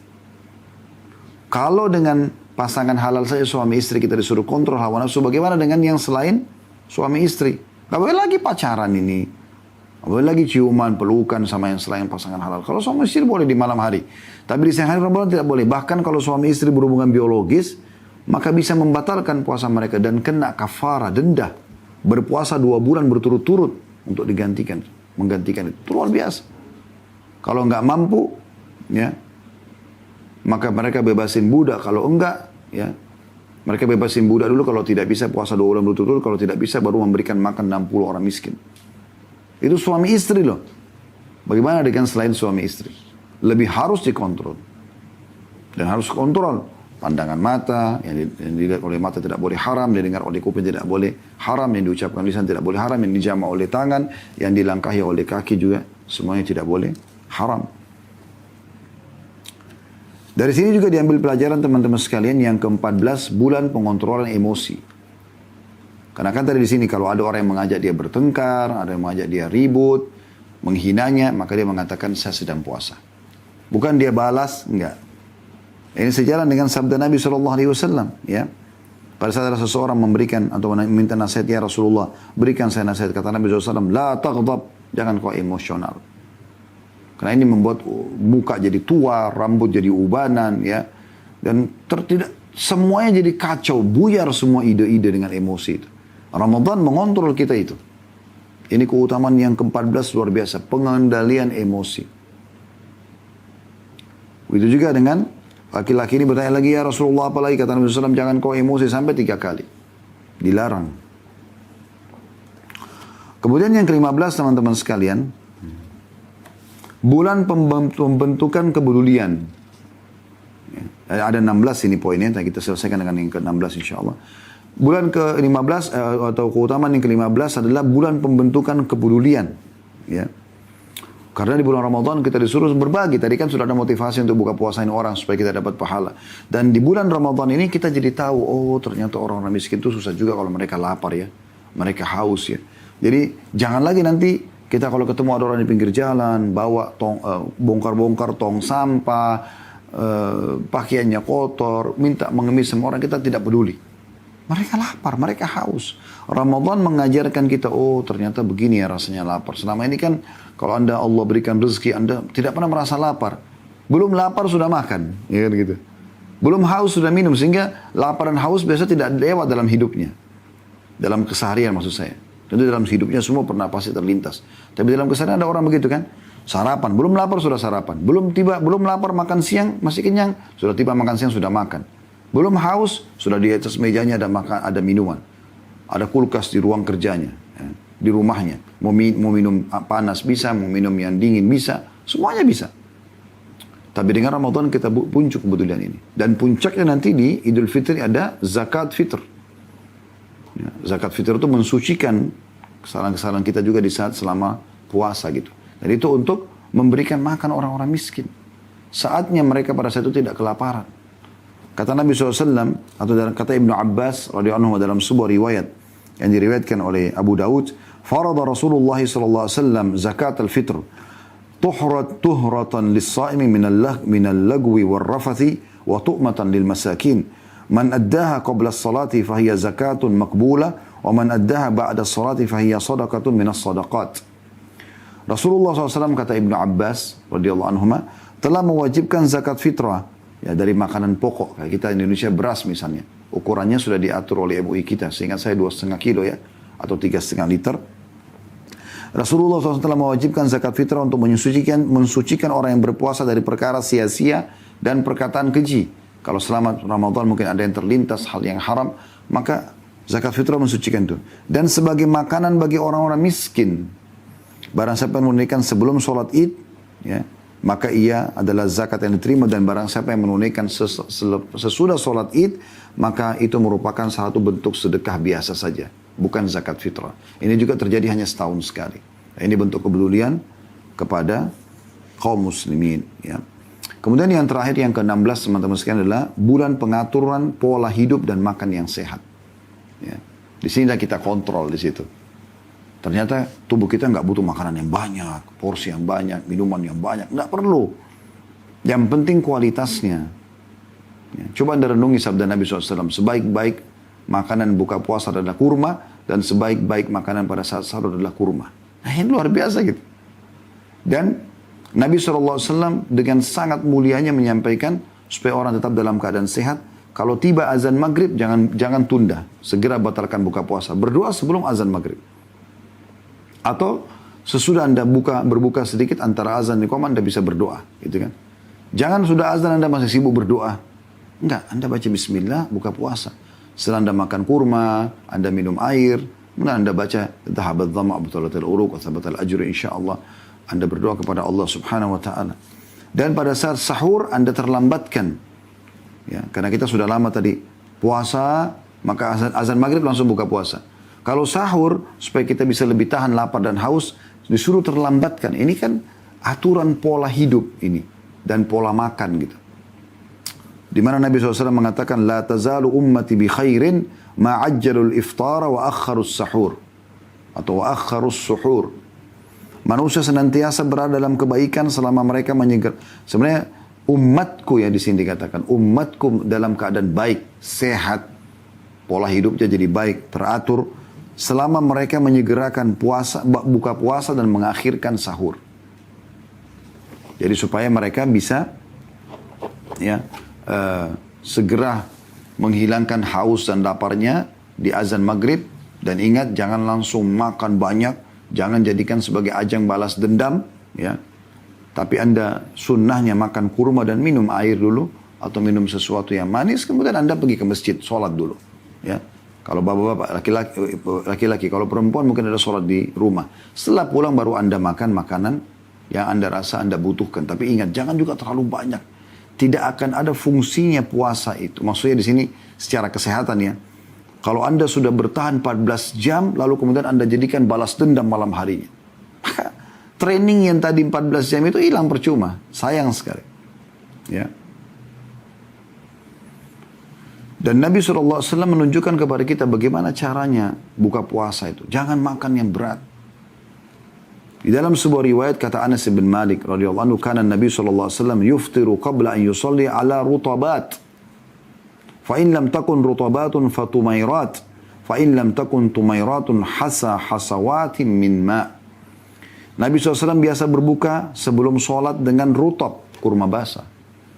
Kalau dengan pasangan halal saja suami istri kita disuruh kontrol hawa nafsu, bagaimana dengan yang selain suami istri? Gak boleh lagi pacaran ini. Boleh lagi ciuman, pelukan sama yang selain pasangan halal. Kalau suami istri boleh di malam hari. Tapi di siang hari Ramadan tidak boleh. Bahkan kalau suami istri berhubungan biologis, maka bisa membatalkan puasa mereka dan kena kafara, denda. Berpuasa 2 bulan berturut-turut untuk menggantikan itu. Itu luar biasa. Kalau nggak mampu, ya, maka mereka bebasin budak. Kalau enggak, ya, mereka bebasin budak dulu. Kalau tidak bisa puasa 2 bulan berturut-turut. Kalau tidak bisa baru memberikan makan 60 orang miskin. Itu suami istri loh. Bagaimana dengan selain suami istri? Lebih harus dikontrol. Dan harus kontrol. Pandangan mata, yang dilihat oleh mata tidak boleh haram, yang didengar oleh kuping tidak boleh haram, yang diucapkan lisan tidak boleh haram, yang dijamah oleh tangan, yang dilangkahi oleh kaki juga, semuanya tidak boleh haram. Dari sini juga diambil pelajaran teman-teman sekalian yang ke-14, bulan pengontrolan emosi. Karena kan tadi di sini kalau ada orang yang mengajak dia bertengkar, ada yang mengajak dia ribut, menghinanya, maka dia mengatakan saya sedang puasa. Bukan dia balas, enggak. Ini sejalan dengan sabda Nabi SAW. Ya. Pada saat ada seseorang memberikan atau meminta nasihat, ya Rasulullah, berikan saya nasihat. Kata Nabi SAW, la taghdab, jangan kau emosional. Karena ini membuat muka jadi tua, rambut jadi ubanan, ya, dan semuanya jadi kacau, buyar semua ide-ide dengan emosi itu. Ramadan mengontrol kita itu. Ini keutamaan yang ke-14 luar biasa, pengendalian emosi. Begitu juga dengan laki-laki ini bertanya lagi, ya Rasulullah apalagi? Kata Nabi SAW, jangan kau emosi sampai 3 kali. Dilarang. Kemudian yang ke-15 teman-teman sekalian, bulan pembentukan kepedulian. Ya, ada 16 ini poinnya, kita selesaikan dengan yang ke-16 insya Allah. Bulan ke-15 atau keutamaan yang ke-15 adalah bulan pembentukan kepedulian. Ya. Karena di bulan Ramadan kita disuruh berbagi. Tadi kan sudah ada motivasi untuk buka puasain orang supaya kita dapat pahala. Dan di bulan Ramadan ini kita jadi tahu, oh ternyata orang-orang miskin itu susah juga kalau mereka lapar ya. Mereka haus ya. Jadi jangan lagi nanti Kita kalau ketemu ada orang di pinggir jalan, bawa bongkar-bongkar tong sampah, pakaiannya kotor, minta mengemis sama orang, kita tidak peduli. Mereka lapar, mereka haus. Ramadan mengajarkan kita, oh ternyata begini ya rasanya lapar. Selama ini kan kalau Allah berikan rezeki, Anda tidak pernah merasa lapar. Belum lapar sudah makan, ya kan gitu. Belum haus sudah minum, sehingga lapar dan haus biasa tidak lewat dalam hidupnya. Dalam keseharian maksud saya. Tentu dalam hidupnya semua pernah pasti terlintas. Tapi dalam keseharian ada orang begitu kan. Sarapan, belum lapar sudah sarapan. Belum lapar makan siang, masih kenyang. Sudah tiba makan siang, sudah makan. Belum haus, sudah di atas mejanya ada minuman. Ada kulkas di ruang kerjanya, ya, di rumahnya. Mau minum panas bisa, mau minum yang dingin bisa. Semuanya bisa. Tapi dengan Ramadan kita puncuk kebetulan ini. Dan puncaknya nanti di Idul Fitri ada zakat fitr. Ya, zakat fitr itu mensucikan kesalahan-kesalahan kita juga di saat selama puasa gitu. Dan itu untuk memberikan makan orang-orang miskin. Saatnya mereka pada saat itu tidak kelaparan. Kata Nabi SAW, atau dalam kata Ibnu Abbas radhiyallahu anhu dalam sebuah riwayat yang diriwayatkan oleh Abu Daud, farada Rasulullah SAW zakat al-fitr tuhratan lis-sa'imi minal lagwi wal rafathi wa tu'matan lil masakin. Man addaha qabla as-salati fahiya zakatun maqbula wa man addaha ba'da as-salati fahiya sadaqatun minas sadaqat. Rasulullah SAW kata Ibnu Abbas radhiyallahu anhuma telah mewajibkan zakat fitrah ya dari makanan pokok kayak kita Indonesia beras misalnya. Ukurannya sudah diatur oleh MUI kita. Seingat saya 2,5 kilo ya atau 3,5 liter. Rasulullah SAW telah mewajibkan zakat fitrah untuk mensucikan orang yang berpuasa dari perkara sia-sia dan perkataan keji. Kalau selama Ramadan mungkin ada yang terlintas hal yang haram, maka zakat fitrah mensucikan itu. Dan sebagai makanan bagi orang-orang miskin. Barang siapa yang menunaikan sebelum sholat id, ya, maka ia adalah zakat yang diterima. Dan barang siapa yang menunaikan sesudah sholat id, maka itu merupakan satu bentuk sedekah biasa saja. Bukan zakat fitrah. Ini juga terjadi hanya setahun sekali. Ini bentuk kepedulian kepada kaum muslimin. Ya. Kemudian yang terakhir, yang ke-16 teman-teman sekalian adalah bulan pengaturan pola hidup dan makan yang sehat. Ya. Di sinilah kita kontrol di situ. Ternyata tubuh kita nggak butuh makanan yang banyak, porsi yang banyak, minuman yang banyak. Nggak perlu. Yang penting kualitasnya. Ya. Coba Anda renungi sabda Nabi SAW. Sebaik-baik makanan buka puasa adalah kurma. Dan sebaik-baik makanan pada saat sahur adalah kurma. Nah ini luar biasa gitu. Dan Nabi SAW dengan sangat mulianya menyampaikan supaya orang tetap dalam keadaan sehat. Kalau tiba azan maghrib jangan tunda. Segera batalkan buka puasa. Berdoa sebelum azan maghrib. Atau sesudah Anda berbuka sedikit antara azan dan iqamah Anda bisa berdoa. Gitu kan. Jangan sudah azan Anda masih sibuk berdoa. Enggak, Anda baca bismillah buka puasa. Setelah Anda makan kurma, Anda minum air, kemudian Anda baca dhahabat dhama' butalatil uruq wa thabatal ajru insyaallah. Anda berdoa kepada Allah Subhanahu wa taala. Dan pada saat sahur Anda terlambatkan. Ya, karena kita sudah lama tadi puasa, maka azan maghrib langsung buka puasa. Kalau sahur supaya kita bisa lebih tahan lapar dan haus, disuruh terlambatkan. Ini kan aturan pola hidup ini dan pola makan gitu. Di mana Nabi SAW mengatakan, La tazalu ummati bi khairin ma'ajjalul iftara wa akharus sahur. Atau wa akharus suhur. Manusia senantiasa berada dalam kebaikan selama mereka menyegar. Sebenarnya umatku ya di sini dikatakan. Umatku dalam keadaan baik, sehat. Pola hidupnya jadi baik, teratur. Selama mereka menyegerakan puasa, buka puasa dan mengakhirkan sahur. Jadi supaya mereka bisa ya segera menghilangkan haus dan laparnya di azan maghrib. Dan ingat, jangan langsung makan banyak, jangan jadikan sebagai ajang balas dendam, ya. Tapi Anda sunnahnya makan kurma dan minum air dulu, atau minum sesuatu yang manis, kemudian Anda pergi ke masjid, sholat dulu, ya. Kalau bapak-bapak, laki-laki, kalau perempuan mungkin ada sholat di rumah. Setelah pulang baru Anda makan makanan yang Anda rasa Anda butuhkan. Tapi ingat, jangan juga terlalu banyak. Tidak akan ada fungsinya puasa itu. Maksudnya di sini secara kesehatan ya. Kalau Anda sudah bertahan 14 jam, lalu kemudian Anda jadikan balas dendam malam harinya. Maka training yang tadi 14 jam itu hilang percuma. Sayang sekali. Ya. Dan Nabi SAW menunjukkan kepada kita bagaimana caranya buka puasa itu. Jangan makan yang berat. Di dalam sebuah riwayat kata Anas bin Malik radhiyallahu anhu, kana Nabi sallallahu alaihi wasallam yuftiru qabla an yusalli ala rutabat. Fa in lam takun rutabatun fatumairat, fa in lam takun tumairatun hasawatin min ma. Nabi SAW biasa berbuka sebelum sholat dengan rutab, kurma basah.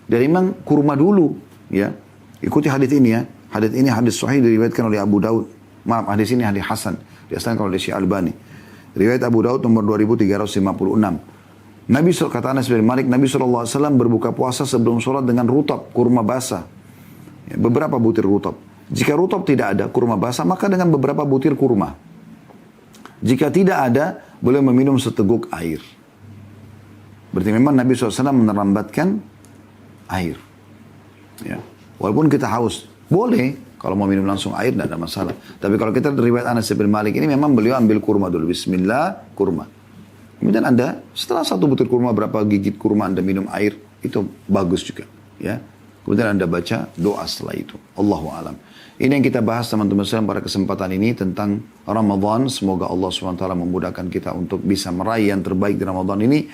Dari memang kurma dulu, ya. Ikuti hadis ini ya. Hadis ini hadis sahih diriwayatkan oleh Abu Daud. Maaf, hadis ini hadis hasan, diasahkan oleh Syekh Albani. Riwayat Abu Daud nomor 2356. Kata Anas bin Malik, Nabi SAW berbuka puasa sebelum sholat dengan rutab, kurma basah. Ya, beberapa butir rutab. Jika rutab tidak ada, kurma basah, maka dengan beberapa butir kurma. Jika tidak ada, boleh meminum seteguk air. Berarti memang Nabi SAW menerambatkan air. Ya. Walaupun kita haus, boleh kalau mau minum langsung air, tidak ada masalah. Tapi kalau kita riwayat Anas bin Malik ini memang beliau ambil kurma dulu. Bismillah, kurma. Kemudian Anda, setelah satu butir kurma, berapa gigit kurma Anda minum air, itu bagus juga. Ya. Kemudian Anda baca doa setelah itu. Allahu a'lam. Ini yang kita bahas teman-teman sekalian pada kesempatan ini tentang Ramadan. Semoga Allah SWT memudahkan kita untuk bisa meraih yang terbaik di Ramadan ini.